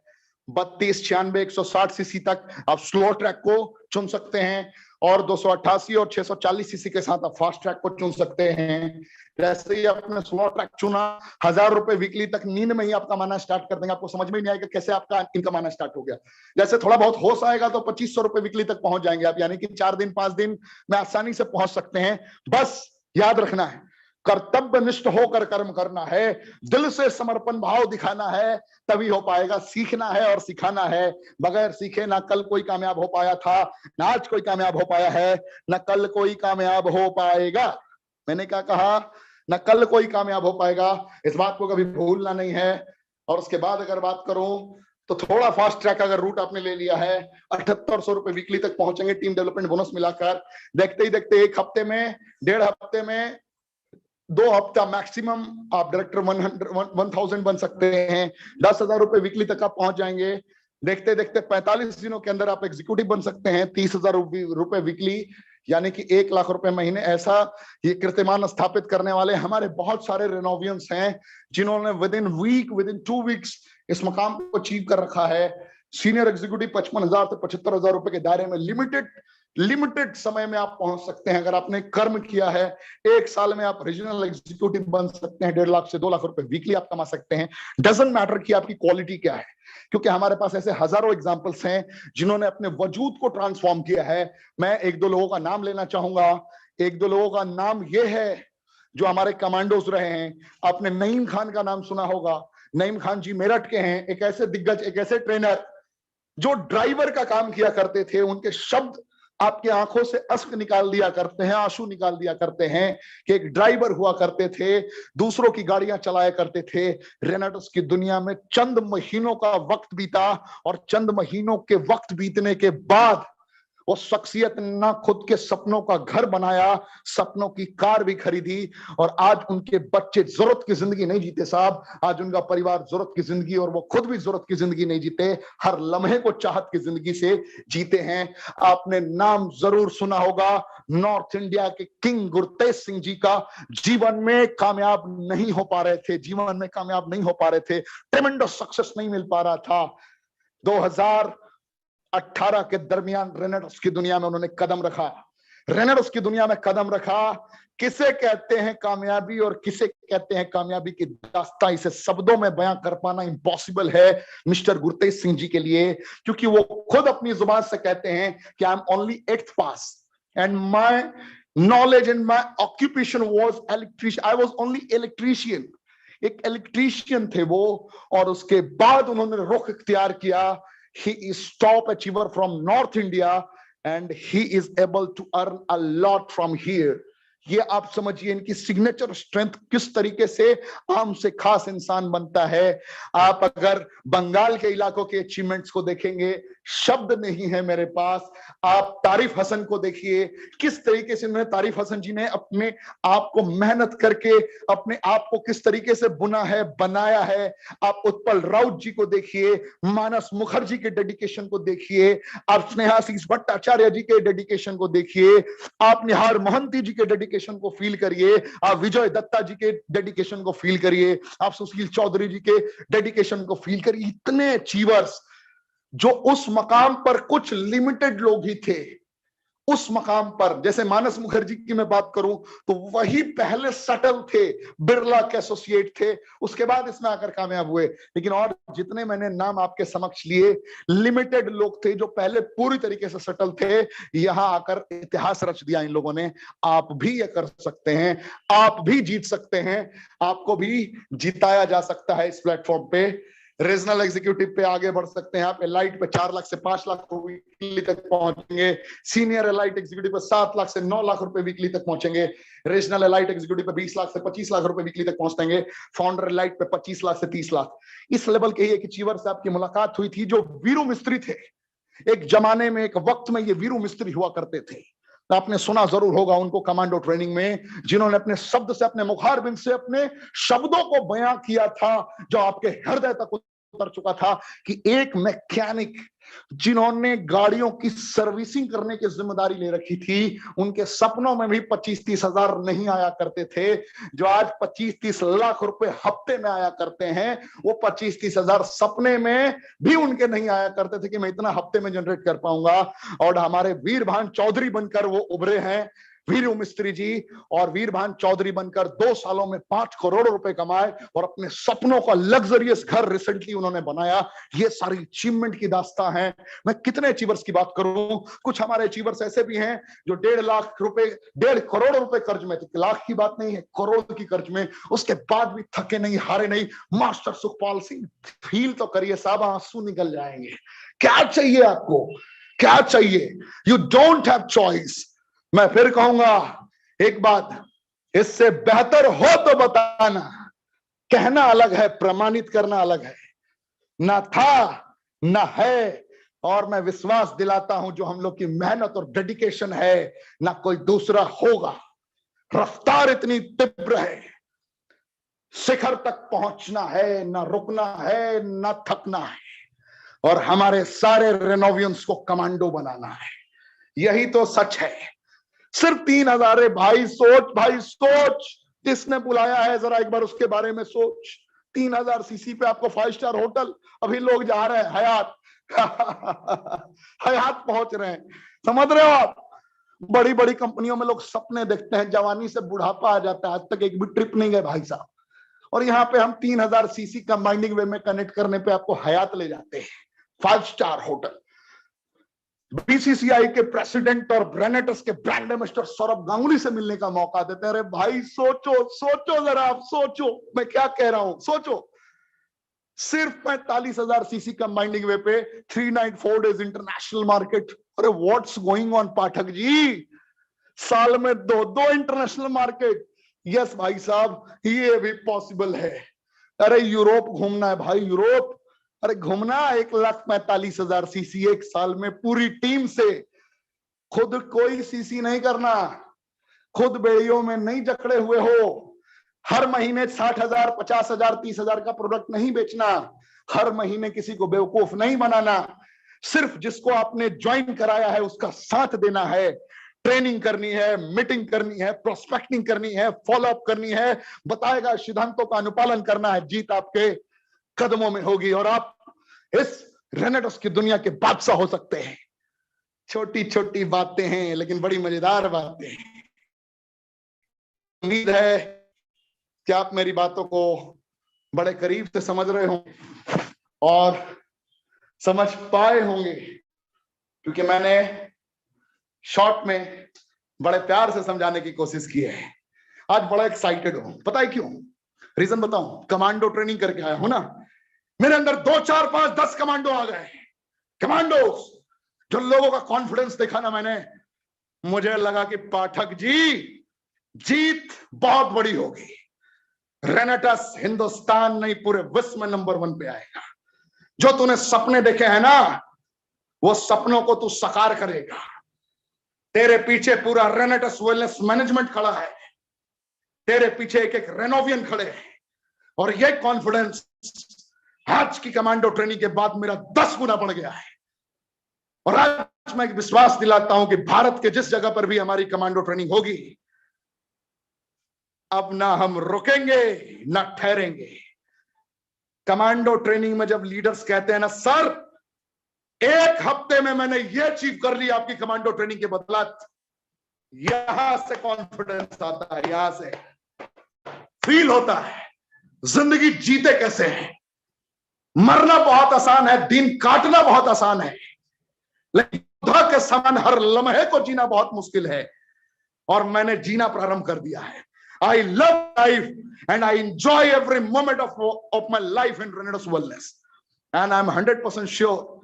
32, 96, 160 सीसी तक आप स्लो ट्रैक को चुन सकते हैं और 288 और 640 सीसी के साथ आप फास्ट ट्रैक को चुन सकते हैं। जैसे ही आपने स्लो ट्रैक चुना, 1000 रुपए वीकली तक नींद में ही आप कमाना स्टार्ट कर देंगे, आपको समझ में नहीं आएगा कैसे आपका इनकम आना स्टार्ट हो गया। जैसे थोड़ा बहुत होश आएगा तो 2500 रुपए वीकली तक पहुंच जाएंगे आप, यानी कि 4 दिन 5 दिन में आसानी से पहुंच सकते हैं। बस याद रखना है, कर्तव्यनिष्ठ होकर कर्म करना है, दिल से समर्पण भाव दिखाना है, तभी हो पाएगा। सीखना है और सिखाना है, बगैर सीखे ना कल कोई कामयाब हो पाया था, ना आज कोई कामयाब हो पाया है, ना कल कोई कामयाब हो पाएगा। मैंने क्या कहा? ना कल कोई कामयाब हो पाएगा, इस बात को कभी भूलना नहीं है। और उसके बाद अगर बात करूं तो थोड़ा फास्ट ट्रैक अगर रूट आपने ले लिया है, 7800 रुपए वीकली तक पहुंचेंगे टीम डेवलपमेंट बोनस मिलाकर। देखते ही देखते 1 हफ्ते में, 1.5 हफ्ते में, 2 हफ्ता मैक्सिमम आप डायरेक्टर 1000 बन सकते हैं। 10,000 रुपए वीकली तक आप पहुंच जाएंगे। देखते देखते 45 दिनों के अंदर आप एग्जीक्यूटिव बन सकते हैं 30,000 रुपए वीकली, यानी कि 1 लाख रुपए महीने। ऐसा ये कीर्तिमान स्थापित करने वाले हमारे बहुत सारे रेनोवियंस हैं जिन्होंने विद इन 2 वीक्स इस मकाम को अचीव कर रखा है। सीनियर एग्जीक्यूटिव 55,000 से 75,000 रुपए के दायरे में लिमिटेड समय में आप पहुंच सकते हैं अगर आपने कर्म किया है। 1 साल में आप रीजनल एग्जीक्यूटिव बन सकते हैं, 1.5 लाख से 2 लाख रुपए वीकली आप कमा सकते हैं। डजंट मैटर कि आपकी क्वालिटी क्या है, क्योंकि हमारे पास ऐसे हजारों एग्जांपल्स हैं जिन्होंने अपने वजूद को ट्रांसफॉर्म किया है। मैं 1-2 लोगों का नाम लेना चाहूंगा। 1-2 लोगों का नाम ये है जो हमारे कमांडोज रहे हैं। आपने नईम खान का नाम सुना होगा। नईम खान जी मेरठ के हैं, एक ऐसे दिग्गज, एक ऐसे ट्रेनर जो ड्राइवर का काम किया करते थे। उनके शब्द आपकी आंखों से अश्क निकाल दिया करते हैं, आंसू निकाल दिया करते हैं कि एक ड्राइवर हुआ करते थे, दूसरों की गाड़ियां चलाया करते थे। रेनेटस की दुनिया में चंद महीनों का वक्त बीता और चंद महीनों के वक्त बीतने के बाद वो शख्सियत ना खुद के सपनों का घर बनाया, सपनों की कार भी खरीदी, और आज उनके बच्चे जरूरत की जिंदगी नहीं जीते साहब, आज उनका परिवार जरूरत की जिंदगी और वो खुद भी जरूरत की जिंदगी नहीं जीते, हर लम्हे को चाहत की जिंदगी से जीते हैं। आपने नाम जरूर सुना होगा नॉर्थ इंडिया के किंग गुरतेज सिंह जी का। जीवन में कामयाब नहीं हो पा रहे थे, जीवन में कामयाब नहीं हो पा रहे थे, ट्रेमेंडस सक्सेस नहीं मिल पा रहा था। 2018 के दरमियान रेनेटस की दुनिया में उन्होंने कदम रखा। रेनेटस की दुनिया में कदम रखा। किसे कहते हैं कामयाबी और किसे कहते हैं कामयाबी की दास्तां, इसे शब्दों में बयां कर पाना इम्पॉसिबल है मिस्टर गुरतेज सिंह जी के लिए, क्योंकि वो खुद अपनी जुबान से कहते हैं कि I am only 8th pass and my knowledge and my occupation was electrician, I was only electrician. एक इलेक्ट्रीशियन थे वो, और उसके बाद उन्होंने रुख इख्तियार किया। He is top achiever from North India and he is able to earn a lot from here. ये आप समझिए इनकी सिग्नेचर स्ट्रेंथ किस तरीके से आम से खास इंसान बनता है। आप अगर बंगाल के इलाकों के अचीवमेंट्स को देखेंगे, शब्द नहीं है मेरे पास। आप तारिफ हसन को देखिए, किस तरीके से उन्होंने, तारिफ हसन जी ने अपने आप को मेहनत करके अपने आप को किस तरीके से बुना है, बनाया है। आप उत्पल राउत जी को देखिए, मानस मुखर्जी के डेडिकेशन को देखिए, आप स्नेहाशीष भट्टाचार्य जी के डेडिकेशन को देखिए, आप निहार मोहंती जी के डेडिकेशन को फील करिए, आप विजय दत्ता जी के डेडिकेशन को फील करिए, आप सुशील चौधरी जी के डेडिकेशन को फील करिए। इतने अचीवर्स जो उस मकाम पर कुछ लिमिटेड लोग ही थे। उस मकाम पर जैसे मानस मुखर्जी की मैं बात करूं तो वही पहले सटल थे, बिरला के एसोसिएट थे, उसके बाद इसमें आकर कामयाब हुए। लेकिन और जितने मैंने नाम आपके समक्ष लिए, लिमिटेड लोग थे जो पहले पूरी तरीके से सटल थे, यहां आकर इतिहास रच दिया इन लोगों ने। आप भी ये कर सकते हैं, आप भी जीत सकते हैं, आपको भी जिताया जा सकता है इस प्लेटफॉर्म पे। रीजनल एग्जीक्यूटिव पे आगे बढ़ सकते हैं आप, एलाइट पे 4 लाख से 5 लाख वीकली तक पहुंचेंगे, सीनियर एलाइट एग्जीक्यूटिव पे 7 लाख से 9 लाख रुपए वीकली तक पहुंचेंगे, रीजनल एलाइट एग्जीक्यूटिव पे 20 लाख से 25 लाख रुपए वीकली तक पहुंचेंगे, फाउंडर एलाइट पे 25 लाख से 30 लाख। इस लेवल के ही एक अचीवर से आपकी मुलाकात हुई थी जो वीरू मिस्त्री थे। एक जमाने में, एक वक्त में ये वीरू मिस्त्री हुआ करते थे, आपने सुना जरूर होगा उनको कमांडो ट्रेनिंग में, जिन्होंने अपने शब्द से, अपने मुखारबिंद से अपने शब्दों को बयां किया था जो आपके हृदय तक उतर चुका था कि एक मैकेनिक जिन्होंने गाड़ियों की सर्विसिंग करने की जिम्मेदारी ले रखी थी, उनके सपनों में भी 25-30 हजार नहीं आया करते थे। जो आज 25-30 लाख रुपए हफ्ते में आया करते हैं, वो 25-30 हजार सपने में भी उनके नहीं आया करते थे कि मैं इतना हफ्ते में जनरेट कर पाऊंगा। और हमारे वीरभान चौधरी बनकर वो उभरे हैं, वीरू मिस्त्री जी, और वीरभान चौधरी बनकर 2 सालों में 5 करोड़ रुपए कमाए और अपने सपनों का लग्जरियस घर रिसेंटली उन्होंने बनाया। ये सारी अचीवमेंट की दास्तां है। मैं कितने अचीवर्स की बात करूं, कुछ हमारे अचीवर्स ऐसे भी हैं जो 1.5 लाख रुपए, 1.5 करोड़ रुपए कर्ज में थे, लाख की बात नहीं है, करोड़ की कर्ज में, उसके बाद भी थके नहीं, हारे नहीं। मास्टर सुखपाल सिंह, फील तो करिए साहब, आंसू निकल जाएंगे। क्या चाहिए आपको, क्या चाहिए? You don't have choice. मैं फिर कहूंगा एक बात, इससे बेहतर हो तो बताना। कहना अलग है, प्रमाणित करना अलग है। ना था, ना है, और मैं विश्वास दिलाता हूं जो हम लोग की मेहनत और डेडिकेशन है, ना कोई दूसरा होगा। रफ्तार इतनी तीव्र है, शिखर तक पहुंचना है, ना रुकना है, ना थकना है, और हमारे सारे रेनोवियंस को कमांडो बनाना है। यही तो सच है। सिर्फ 3,000 भाई, सोच भाई सोच, किसने बुलाया है जरा एक बार उसके बारे में सोच। 3,000 सीसी पे आपको 5 स्टार होटल, अभी लोग जा रहे हैं हयात हयात पहुंच रहे हैं, समझ रहे हो आप? बड़ी बड़ी कंपनियों में लोग सपने देखते हैं, जवानी से बुढ़ापा आ जाता है, आज तक एक भी ट्रिप नहीं गए भाई साहब। और यहाँ पे हम 3,000 सीसी कंबाइनिंग वे में कनेक्ट करने पे आपको हयात ले जाते हैं, 5 स्टार होटल। बीसीसीआई के प्रेसिडेंट और ब्रेनेटस के ब्रांड एम्बेसडर सौरभ गांगुली से मिलने का मौका देते हैं। अरे भाई सोचो, सोचो जरा, आप सोचो मैं क्या कह रहा हूं, सोचो। सिर्फ 45,000 सीसी कंबाइनिंग वे पे 394 डेज इंटरनेशनल मार्केट। अरे what's going on Pathak ji, साल में 2 इंटरनेशनल मार्केट। यस भाई साहब, ये भी पॉसिबल है। अरे यूरोप घूमना है भाई, यूरोप, अरे घूमना 1,45,000 सीसी एक साल में पूरी टीम से। खुद कोई सीसी नहीं करना, खुद बेड़ियों में नहीं जकड़े हुए हो। हर महीने 60,000, 50,000, 30,000 का प्रोडक्ट नहीं बेचना, हर महीने किसी को बेवकूफ नहीं बनाना। सिर्फ जिसको आपने ज्वाइन कराया है उसका साथ देना है, ट्रेनिंग करनी है, मीटिंग करनी है, प्रोस्पेक्टिंग करनी है, फॉलो अप करनी है, बताएगा सिद्धांतों का अनुपालन करना है। जीत आपके कदमों में होगी और आप इस रेनेटस की दुनिया के बादशाह हो सकते हैं। छोटी छोटी बातें हैं लेकिन बड़ी मजेदार बातें हैं। उम्मीद है कि आप मेरी बातों को बड़े करीब से समझ रहे होंगे और समझ पाए होंगे, क्योंकि मैंने शॉर्ट में बड़े प्यार से समझाने की कोशिश की है। आज बड़ा एक्साइटेड हूं, पता है क्यों? रीजन बताऊं? कमांडो ट्रेनिंग करके आया हूं ना, मेरे अंदर 2, 4, 5, 10 कमांडो आ गए। कमांडोस, जो लोगों का कॉन्फिडेंस देखा ना मैंने, मुझे लगा कि पाठक जी जीत बहुत बड़ी होगी। रेनेटस हिंदुस्तान नहीं पूरे विश्व में नंबर 1 पे आएगा। जो तूने सपने देखे हैं ना, वो सपनों को तू साकार करेगा। तेरे पीछे पूरा रेनेटस वेलनेस मैनेजमेंट खड़ा है, तेरे पीछे एक एक रेनोवियन खड़े हैं, और ये कॉन्फिडेंस आज की कमांडो ट्रेनिंग के बाद मेरा 10 गुना बढ़ गया है। और आज मैं विश्वास दिलाता हूं कि भारत के जिस जगह पर भी हमारी कमांडो ट्रेनिंग होगी, अब ना हम रुकेंगे ना ठहरेंगे। कमांडो ट्रेनिंग में जब लीडर्स कहते हैं ना, सर 1 हफ्ते में मैंने ये अचीव कर लिया आपकी कमांडो ट्रेनिंग के बदौलत, यहां से कॉन्फिडेंस आता है, यहां से फील होता है जिंदगी जीते कैसे हैं। मरना बहुत आसान है, दिन काटना बहुत आसान है, लेकिन युद्ध के समान हर लम्हे को जीना बहुत मुश्किल है। और मैंने जीना प्रारंभ कर दिया है। I love life and I enjoy every moment of my life in Renedos Wellness. and I'm 100% sure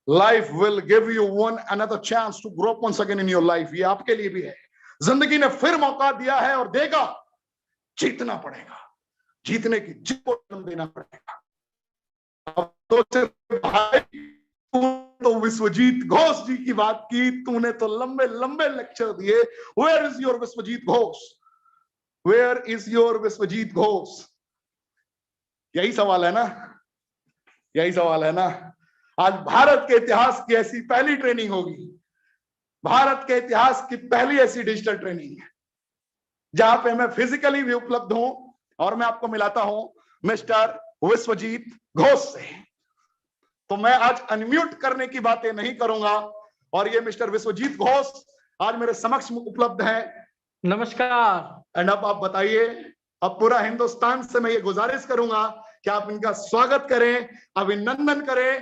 life will give you one another chance to grow up once again in your life. ये आपके लिए भी है, जिंदगी ने फिर मौका दिया है और देगा, जीतना पड़ेगा, जीतने की जिद को जन्म देना पड़ेगा। अब तो सिर्फ भाई तो विश्वजीत घोष जी की बात की, तूने तो लंबे लंबे लेक्चर दिए। Where is your Vishwajit Ghosh, where is your Vishwajit Ghosh? यही सवाल है ना, यही सवाल है ना। आज भारत के इतिहास की ऐसी पहली ट्रेनिंग होगी, भारत के इतिहास की पहली ऐसी डिजिटल ट्रेनिंग है जहां पे मैं फिजिकली भी उपलब्ध हूं और मैं आपको मिलाता हूं मिस्टर विश्वजीत घोष से। तो मैं आज अनम्यूट करने की बातें नहीं करूंगा और ये मिस्टर विश्वजीत घोष आज मेरे समक्ष उपलब्ध है। नमस्कार। एंड अब आप बताइए, अब पूरा हिंदुस्तान से मैं ये गुजारिश करूंगा कि आप इनका स्वागत करें, अभिनंदन करें।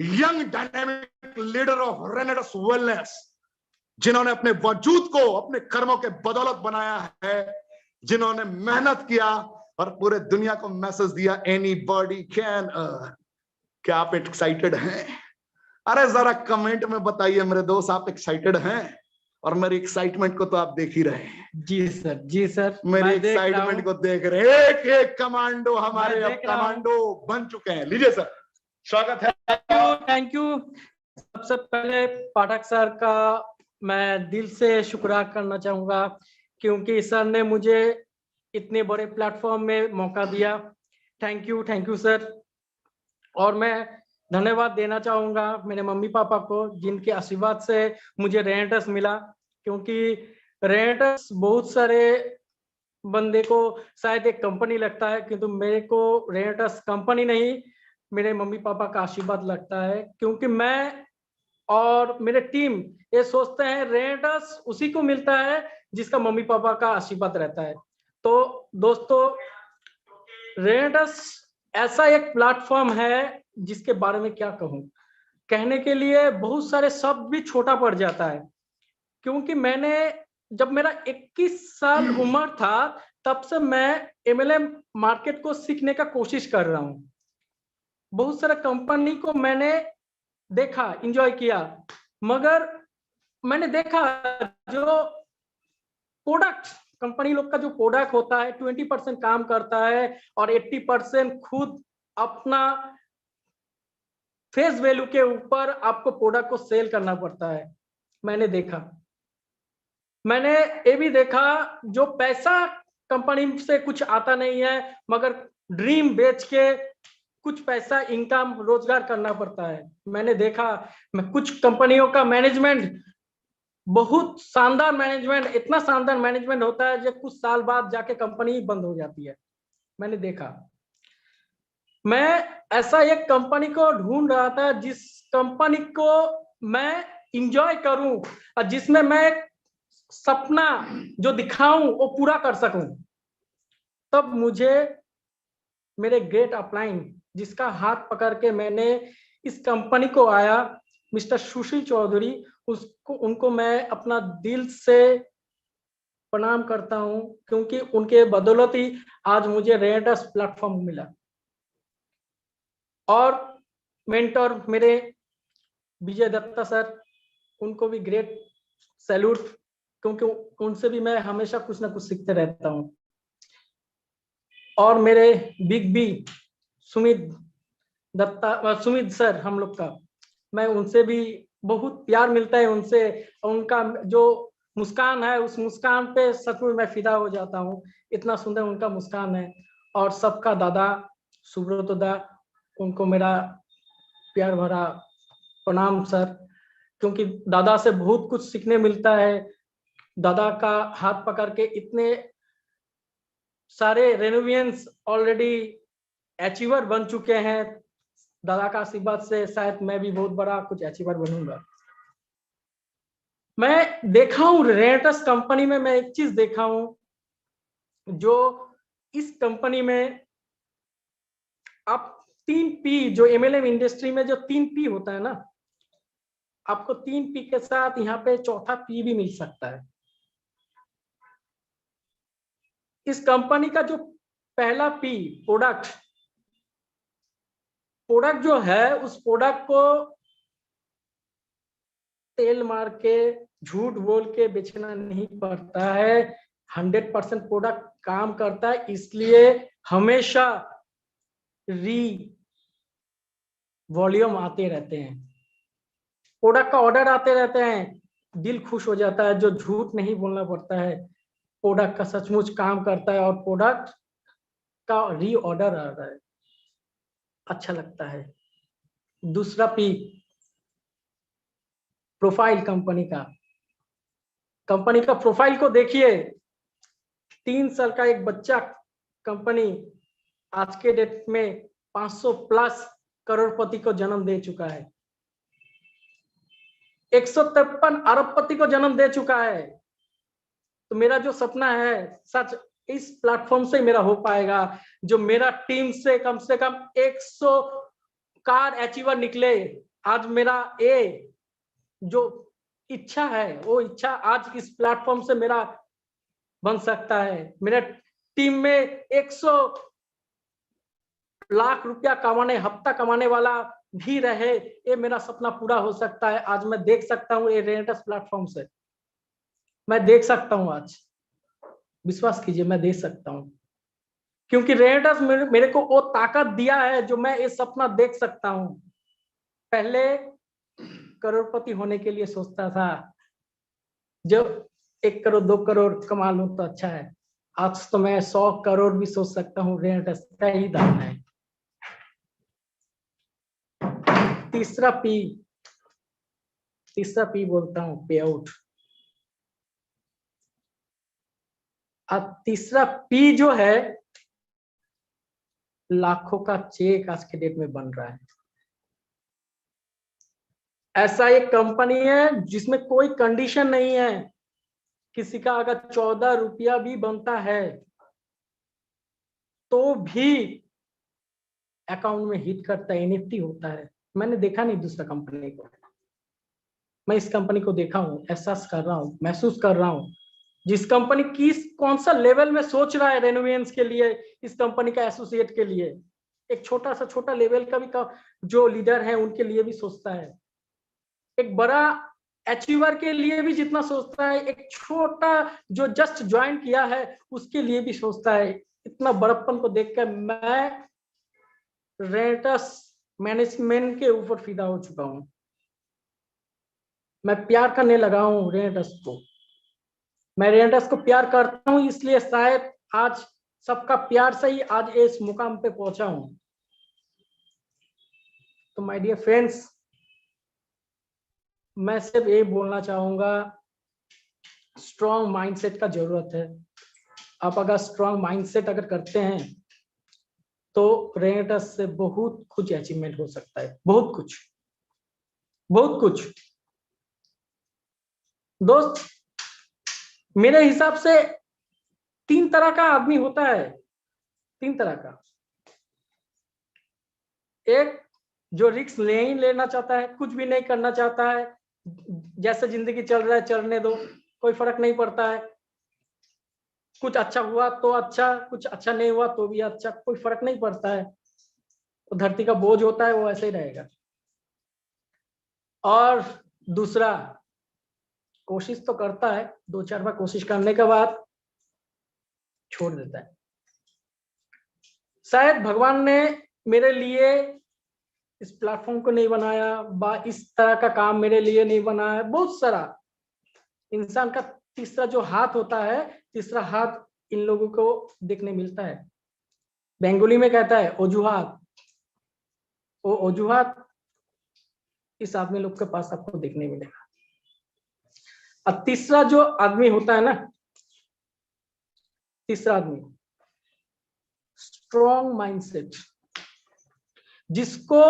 Young dynamic leader of रेनेटस wellness, जिन्होंने अपने वजूद को अपने कर्मों के बदौलत बनाया है, जिन्होंने मेहनत किया और पूरे दुनिया को मैसेज दिया एनीबॉडी कैन अर्न। क्या आप एक्साइटेड हैं? अरे जरा कमेंट में बताइए मेरे दोस्त, आप एक्साइटेड हैं? और मेरी एक्साइटमेंट को तो आप देख ही रहे हैं। जी सर, जी सर, मेरे एक्साइटमेंट को देख रहे हैं। एक एक कमांडो हमारे अब कमांडो बन चुके हैं। लीजिए सर, स्वागत है। Thank you. सबसे पहले पाठक सर का मैं दिल से शुक्रिया करना चाहूंगा, क्योंकि सर ने मुझे इतने बड़े प्लेटफॉर्म में मौका दिया। Thank you sir. और मैं धन्यवाद देना चाहूंगा मेरे मम्मी पापा को, जिनके आशीर्वाद से मुझे रेनेटस मिला। क्योंकि रेनेटस बहुत सारे बंदे को शायद एक कंपनी लगता है, किंतु मेरे को रेनेटस कंपनी नहीं, मेरे मम्मी पापा का आशीर्वाद लगता है। क्योंकि मैं और मेरे टीम ये सोचते हैं रेनेटस उसी को मिलता है जिसका मम्मी पापा का आशीर्वाद रहता है। तो दोस्तों, रेनेटस ऐसा एक प्लेटफॉर्म है जिसके बारे में क्या कहूं, कहने के लिए बहुत सारे शब्द भी छोटा पड़ जाता है। क्योंकि मैंने जब मेरा 21 साल उम्र था तब से मैं MLM मार्केट को सीखने का कोशिश कर रहा हूं। बहुत सारा कंपनी को मैंने देखा, एंजॉय किया, मगर मैंने देखा जो प्रोडक्ट कंपनी लोग का जो प्रोडक्ट होता है 20% काम करता है और 80% खुद अपना फेस वैल्यू के ऊपर आपको प्रोडक्ट को सेल करना पड़ता है। मैंने ये भी देखा जो पैसा कंपनी से कुछ आता नहीं है, मगर ड्रीम बेच के कुछ पैसा इनकम रोजगार करना पड़ता है। मैंने देखा मैं कुछ कंपनियों का मैनेजमेंट बहुत शानदार मैनेजमेंट, इतना शानदार मैनेजमेंट होता है जो कुछ साल बाद जाके कंपनी बंद हो जाती है। मैंने देखा, मैं ऐसा एक कंपनी को ढूंढ रहा था जिस कंपनी को मैं इंजॉय करूं और जिसमें मैं सपना जो दिखाऊं वो पूरा कर सकूं। तब मुझे मेरे ग्रेट अपलाइन, जिसका हाथ पकड़ के मैंने इस कंपनी को आया, मिस्टर सुशील चौधरी, उनको मैं अपना दिल से प्रणाम करता हूं। क्योंकि उनके बदौलत ही आज मुझे रेनेटस प्लेटफॉर्म मिला। और मेंटर मेरे विजय दत्ता सर, उनको भी ग्रेट सैल्यूट, क्योंकि उनसे भी मैं हमेशा कुछ ना कुछ सीखते रहता हूं। और मेरे बिग बी सुमित सर, हम लोग का, मैं उनसे भी बहुत प्यार मिलता है उनसे। उनका जो मुस्कान है, उस मुस्कान पे सचमुच मैं फिदा हो जाता हूँ। इतना सुंदर उनका मुस्कान है। और सबका दादा सुब्रत दा, उनको मेरा प्यार भरा प्रणाम सर। क्योंकि दादा से बहुत कुछ सीखने मिलता है। दादा का हाथ पकड़ के इतने सारे रेनोवियंस ऑलरेडी अचीवर बन चुके हैं। दादा का आशीर्वाद से शायद मैं भी बहुत बड़ा कुछ अचीवर बनूंगा। मैं देखा हूं रेनेटस कंपनी में, मैं एक चीज देखा हूं, जो इस कंपनी में आप 3P, जो MLM इंडस्ट्री में जो 3P होता है ना, आपको 3P के साथ यहाँ पे चौथा P भी मिल सकता है। इस कंपनी का जो पहला P, प्रोडक्ट, प्रोडक्ट जो है उस प्रोडक्ट को तेल मार के झूठ बोल के बेचना नहीं पड़ता है। 100% प्रोडक्ट काम करता है, इसलिए हमेशा वॉल्यूम आते रहते हैं, प्रोडक्ट का ऑर्डर आते रहते हैं, दिल खुश हो जाता है। जो झूठ नहीं बोलना पड़ता है, प्रोडक्ट का सचमुच काम करता है और प्रोडक्ट का रीऑर्डर आ रहा है, अच्छा लगता है। दूसरा पी, प्रोफाइल। कंपनी का प्रोफाइल को देखिए। 3 साल का एक बच्चा कंपनी आज के डेट में 500 प्लस करोड़पति को जन्म दे चुका है, 153 अरबपति को जन्म दे चुका है। तो मेरा जो सपना है सच इस प्लेटफॉर्म से मेरा हो पाएगा, जो मेरा टीम से कम 100 कार अचीवर निकले। आज मेरा जो इच्छा है वो इच्छा आज इस प्लेटफॉर्म से मेरा बन सकता है। मेरा टीम में 100 लाख रुपया कमाने, हफ्ता कमाने वाला भी रहे, ये मेरा सपना पूरा हो सकता है। आज मैं देख सकता हूँ ये रेनेटस प्लेटफॉर्म से, मैं देख सकता हूँ। आज विश्वास कीजिए, मैं देख सकता हूँ, क्योंकि रेनेटस मेरे को वो ताकत दिया है जो मैं ये सपना देख सकता हूँ। पहले करोड़पति होने के लिए सोचता था, जब 1 करोड़ 2 करोड़ कमा लूं तो अच्छा है। आज तो मैं 100 करोड़ भी सोच सकता हूँ, रेनेटस का ही दाम है। तीसरा पी बोलता हूँ, पे आउट। अब तीसरा पी जो है, लाखों का चेक आज के डेट में बन रहा है। ऐसा एक कंपनी है जिसमें कोई कंडीशन नहीं है, किसी का अगर 14 रुपया भी बनता है तो भी अकाउंट में हिट करता है, एनएफटी होता है। मैंने देखा नहीं दूसरा कंपनी को, मैं इस कंपनी को देखा हूं, एहसास कर रहा हूं, महसूस कर रहा हूं। जिस कंपनी कौन सा लेवल में सोच रहा है रेनोवेंस के लिए, इस कंपनी का एसोसिएट के लिए, एक छोटा लेवल का भी जो लीडर है उनके लिए भी सोचता है, एक बड़ा अचीवर के लिए भी जितना सोचता है, एक छोटा जो जस्ट ज्वाइन किया है उसके लिए भी सोचता है। इतना बड़प्पन को देखकर मैं रेनेटस मैनेजमेंट के ऊपर फिदा हो चुका हूं। मैं प्यार करने लगा हूं रेनेटस को, मैं रेनेटस को प्यार करता हूं, इसलिए शायद आज सबका प्यार से ही आज इस मुकाम पे पहुंचा हूं। तो माय डियर फ्रेंड्स, मैं सिर्फ ये बोलना चाहूंगा, स्ट्रॉन्ग माइंडसेट का जरूरत है। आप अगर स्ट्रॉन्ग माइंडसेट अगर करते हैं तो रेनेटस से बहुत कुछ अचीवमेंट हो सकता है, बहुत कुछ। दोस्त, मेरे हिसाब से 3 तरह का आदमी होता है, 3 तरह का। एक जो रिस्क नहीं लेना चाहता है, कुछ भी नहीं करना चाहता है, जैसे जिंदगी चल रहा है चलने दो, कोई फर्क नहीं पड़ता है, कुछ अच्छा हुआ तो अच्छा, कुछ अच्छा नहीं हुआ तो भी अच्छा, कोई फर्क नहीं पड़ता है, तो धरती का बोझ होता है वो ऐसे ही रहेगा। और दूसरा, कोशिश तो करता है, 2-4 बार कोशिश करने के बाद छोड़ देता है। शायद भगवान ने मेरे लिए इस प्लेटफॉर्म को नहीं बनाया, इस तरह का काम मेरे लिए नहीं बनाया। बहुत सारा इंसान का तीसरा जो हाथ होता है, तीसरा हाथ इन लोगों को देखने मिलता है। बंगाली में कहता है वजूहात, वो वजूहात इस आदमी लोग के पास आपको देखने मिलेगा। अब तीसरा जो आदमी होता है ना, तीसरा आदमी स्ट्रॉन्ग माइंडसेट, जिसको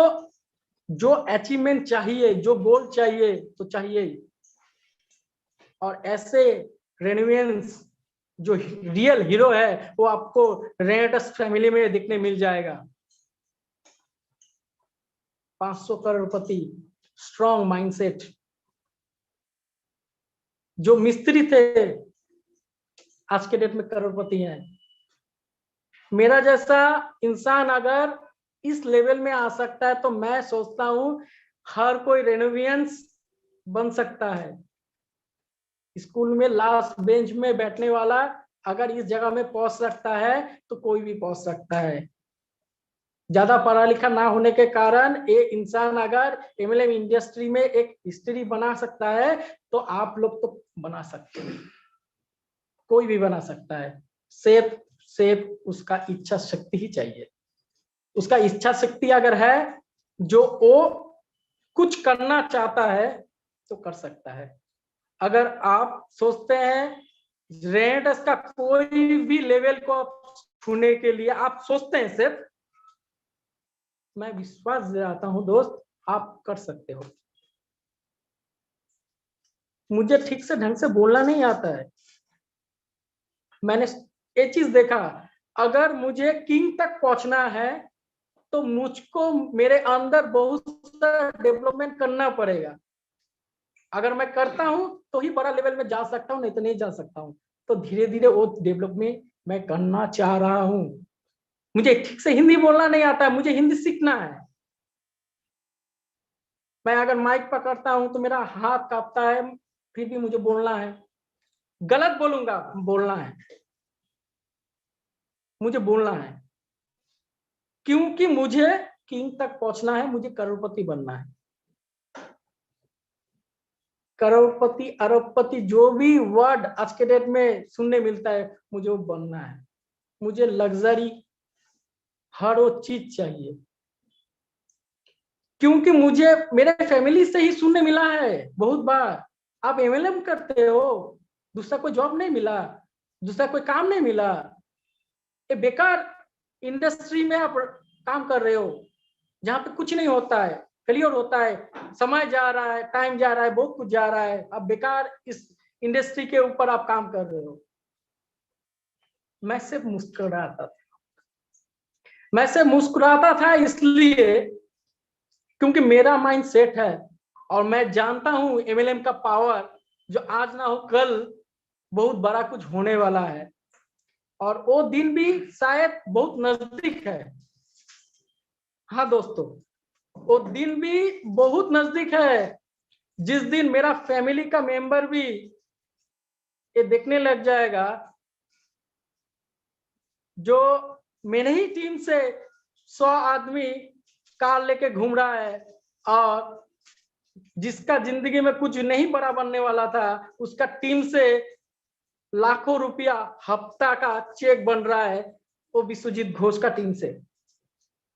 जो अचीवमेंट चाहिए, जो गोल चाहिए तो चाहिए। और ऐसे रेनोवेंस जो रियल हीरो है वो आपको रेनेटस फैमिली में दिखने मिल जाएगा। 500 करोड़पति, स्ट्रॉन्ग माइंडसेट, जो मिस्त्री थे आज के डेट में करोड़पति हैं। मेरा जैसा इंसान अगर इस लेवल में आ सकता है, तो मैं सोचता हूँ हर कोई रेनोवियंस बन सकता है। स्कूल में लास्ट बेंच में बैठने वाला अगर इस जगह में पहुंच सकता है तो कोई भी पहुंच सकता है। ज्यादा पढ़ा लिखा ना होने के कारण एक इंसान अगर एमएलएम इंडस्ट्री में एक हिस्ट्री बना सकता है तो आप लोग तो बना सकते हैं, कोई भी बना सकता है। सिर्फ उसका इच्छा शक्ति ही चाहिए। उसका इच्छा शक्ति अगर है, जो वो कुछ करना चाहता है तो कर सकता है। अगर आप सोचते हैं रेनेटस का कोई भी लेवल को छूने के लिए आप सोचते हैं, सिर्फ मैं विश्वास दिलाता हूं दोस्त, आप कर सकते हो। मुझे ठीक से ढंग से बोलना नहीं आता है। मैंने ये चीज देखा, अगर मुझे किंग तक पहुंचना है तो मुझको मेरे अंदर बहुत सारा डेवलपमेंट करना पड़ेगा। अगर मैं करता हूं तो ही बड़ा लेवल में जा सकता हूं, नहीं तो नहीं जा सकता हूं। तो धीरे धीरे वो डेवलपमेंट मैं करना चाह रहा हूं। मुझे ठीक से हिंदी बोलना नहीं आता है, मुझे हिंदी सीखना है। मैं अगर माइक पकड़ता हूं तो मेरा हाथ कांपता है, फिर भी मुझे बोलना है। गलत बोलूंगा, बोलना है, मुझे बोलना है, क्योंकि मुझे किंग तक पहुंचना है, मुझे करोड़पति बनना है। करोड़पति, अरबपति, जो भी वर्ड आज के डेट में सुनने मिलता है, मुझे वो बनना है। मुझे लग्जरी हर वो चीज चाहिए, क्योंकि मुझे मेरे फैमिली से ही सुनने मिला है बहुत बार, आप एमएलएम करते हो, दूसरा कोई जॉब नहीं मिला, दूसरा कोई काम नहीं मिला, ये बेकार इंडस्ट्री में आप काम कर रहे हो जहां पे कुछ नहीं होता है, फेलियर होता है, समय जा रहा है, टाइम जा रहा है, बहुत कुछ जा रहा है, आप बेकार इस इंडस्ट्री के ऊपर आप काम कर रहे हो। मैं सिर्फ मुस्कुराता था, मैं सिर्फ मुस्कुराता था इसलिए क्योंकि मेरा माइंड सेट है और मैं जानता हूं एमएलएम का पावर, जो आज ना हो कल बहुत बड़ा कुछ होने वाला है, और वो दिन भी शायद बहुत नजदीक है। हाँ दोस्तों, वो दिन भी बहुत नजदीक है जिस दिन मेरा फैमिली का मेंबर भी ये देखने लग जाएगा, जो मेरे ही टीम से 100 आदमी कार लेके घूम रहा है और जिसका जिंदगी में कुछ नहीं बड़ा बनने वाला था, उसका टीम से लाखों रुपया हफ्ता का चेक बन रहा है, वो विश्वजीत घोष का टीम से।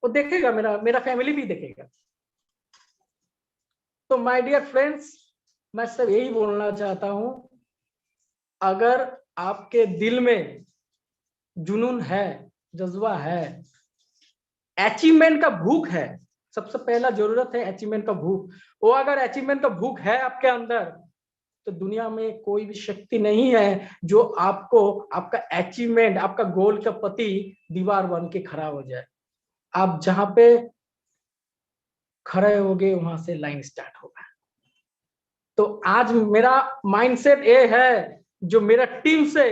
वो देखेगा, मेरा फैमिली भी देखेगा। तो माय डियर फ्रेंड्स, मैं सब यही बोलना चाहता हूं, अगर आपके दिल में जुनून है, जज्बा है, अचीवमेंट का भूख है, सबसे पहला जरूरत है अचीवमेंट का भूख। वो अगर अचीवमेंट का भूख है आपके अंदर, तो दुनिया में कोई भी शक्ति नहीं है जो आपको आपका अचीवमेंट, आपका गोल का प्रति दीवार बन के खड़ा हो जाए। आप जहां पे खड़े होगे वहां से लाइन स्टार्ट होगा। तो आज मेरा माइंडसेट ये है, जो मेरा टीम से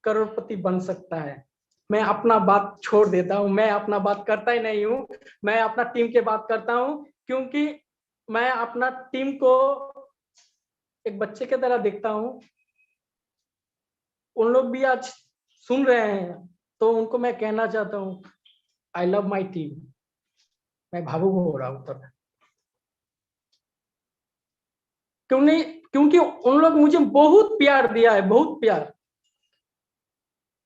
करोड़पति बन सकता है। मैं अपना बात छोड़ देता हूं, मैं अपना बात करता ही नहीं हूं, मैं अपना टीम के बात करता हूं, क्योंकि मैं अपना टीम को एक बच्चे की तरह देखता हूं। उन लोग भी आज सुन रहे हैं, तो उनको मैं कहना चाहता हूं, आई लव माई टीम। मैं भावुक हो रहा हूं तब, क्योंकि उन लोग मुझे बहुत प्यार दिया है, बहुत प्यार।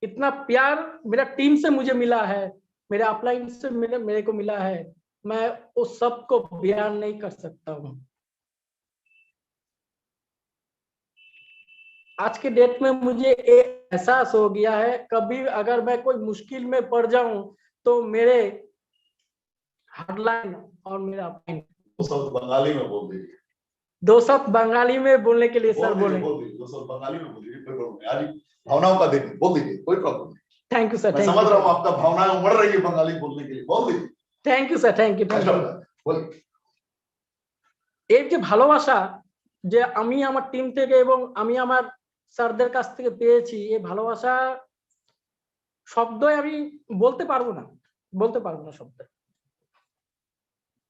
इतना प्यार मेरा टीम से मुझे मिला है, मेरे अपलाइन से मेरे को मिला है, मैं उस सब को बयान नहीं कर सकता हूं। आज के डेट में मुझे एक एहसास हो गया है, कभी अगर मैं कोई मुश्किल में पड़ जाऊं तो मेरे हेडलाइन और मेरा बंगाली में बोल दीजिए, 2 शब्द बंगाली में बोलने के लिए सर बोले। बंगाली में बोलिए, कोई प्रॉब्लम नहीं। आज भावनाओं का दिन, बोल दीजिए, कोई प्रॉब्लम नहीं। थैंक यू सर, मैं समझ रहा हूँ आपका भावनाएं उमड़ रही है बंगाली बोलने के लिए, बोल दीजिए। Thank you sir, thank you. এই যে ভালোবাসা যে আমি আমার টিম থেকে এবং আমি আমার স্যারদের কাছ থেকে পেয়েছি, এই ভালোবাসা শব্দই আমি বলতে পারবো না শব্দ।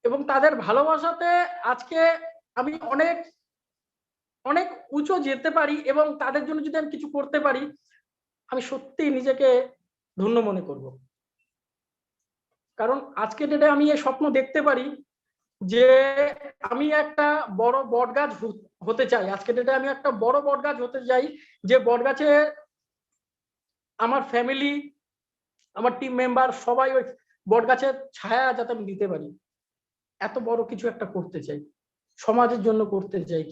এবং তাদের ভালোবাসাতে আজকে আমি অনেক অনেক উঁচু যেতে পারি এবং তাদের জন্য যদি আমি কিছু করতে পারি আমি সত্যিই নিজেকে ধন্য মনে করব। কারণ আজকে ডেটে আমি এই স্বপ্ন দেখতে পারি যে আমি একটা বড় বটগাছ হতে চাই। আজকে ডেটে আমি একটা বড় বটগাছ হতে চাই, যে বটগাছে আমার ফ্যামিলি, আমার টিম মেম্বার সবাই ওই বটগাছের ছায়া যাতে আমি দিতে পারি। এত বড় কিছু একটা করতে চাই, সমাজের জন্য করতে চাই।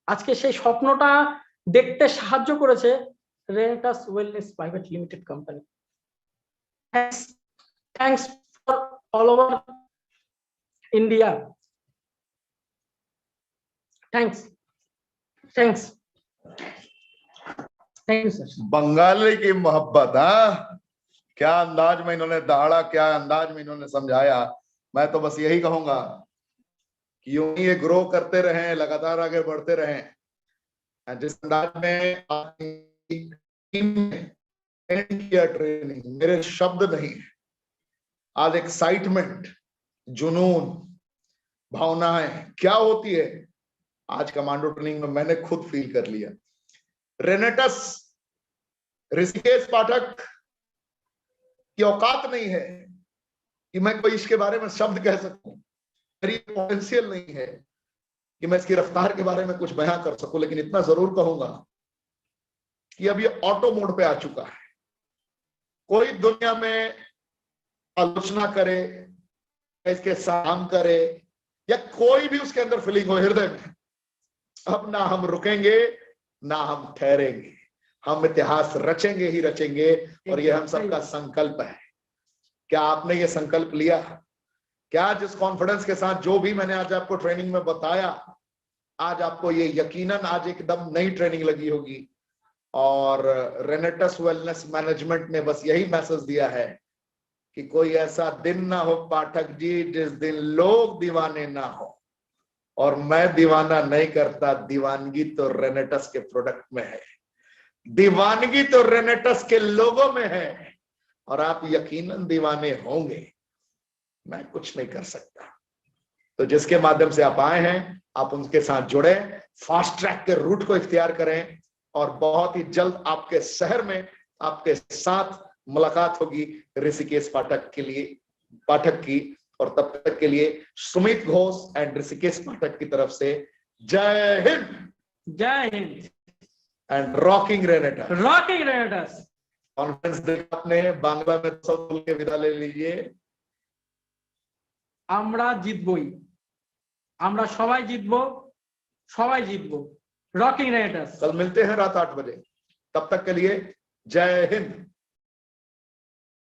আজকে সেই স্বপ্নটা দেখতে সাহায্য করেছে Renatus wellness private limited company. Thanks for all over India. Thanks thanks thank you sir. Bengali की मोहब्बत, हाँ, क्या अंदाज में इन्होंने दहाड़ा, क्या अंदाज में इन्होंने समझाया। मैं तो बस यही कहूंगा कि यूं ही ये ग्रो करते रहें, लगातार आगे बढ़ते रहें। जिस अंदाज में ट्रेनिंग, मेरे शब्द नहीं, आज एक्साइटमेंट, जुनून, भावनाएं क्या होती है आज कमांडो ट्रेनिंग में मैंने खुद फील कर लिया। रेनेटस ऋषिकेश पाठक की औकात नहीं है कि मैं कोई इसके बारे में शब्द कह सकूं, मेरी पोटेंशियल नहीं है कि मैं इसकी रफ्तार के बारे में कुछ बयां कर सकूं, लेकिन इतना जरूर कहूंगा कि अब ये ऑटो मोड पे आ चुका है। कोई दुनिया में आलोचना करे, इसके साम करे, या कोई भी उसके अंदर फीलिंग हो हृदय में, अब ना हम रुकेंगे ना हम ठहरेंगे, हम इतिहास रचेंगे ही रचेंगे। और ये हम सबका संकल्प है। क्या आपने ये संकल्प लिया? क्या जिस कॉन्फिडेंस के साथ जो भी मैंने आज आपको ट्रेनिंग में बताया, आज आपको ये यकीनन आज एकदम नई ट्रेनिंग लगी होगी। और रेनेटस वेलनेस मैनेजमेंट ने बस यही मैसेज दिया है कि कोई ऐसा दिन ना हो पाठक जी जिस दिन लोग दीवाने ना हो। और मैं दीवाना नहीं करता, दीवानगी तो रेनेटस के प्रोडक्ट में है, दीवानगी तो रेनेटस के लोगों में है, और आप यकीनन दीवाने होंगे। मैं कुछ नहीं कर सकता। तो जिसके माध्यम से आप आए हैं, आप उनके साथ जुड़े, फास्ट ट्रैक के रूट को इख्तियार करें, और बहुत ही जल्द आपके शहर में आपके साथ मुलाकात होगी ऋषिकेश पाठक के लिए, पाठक की। और तब तक के लिए सुमित घोष एंड ऋषिकेश पाठक की तरफ से जय हिंद, जय Hind and rocking रेनेटस। Rocking रेनेटस। Conference देखा आपने, बांग्ला में सब बोल के विदा ले लीजिए। আমরা জিতবই, আমরা সবাই জিতবো, সবাই জিতবো। रॉकिंग रेनेटस। कल मिलते हैं रात 8 बजे, तब तक के लिए जय हिंद।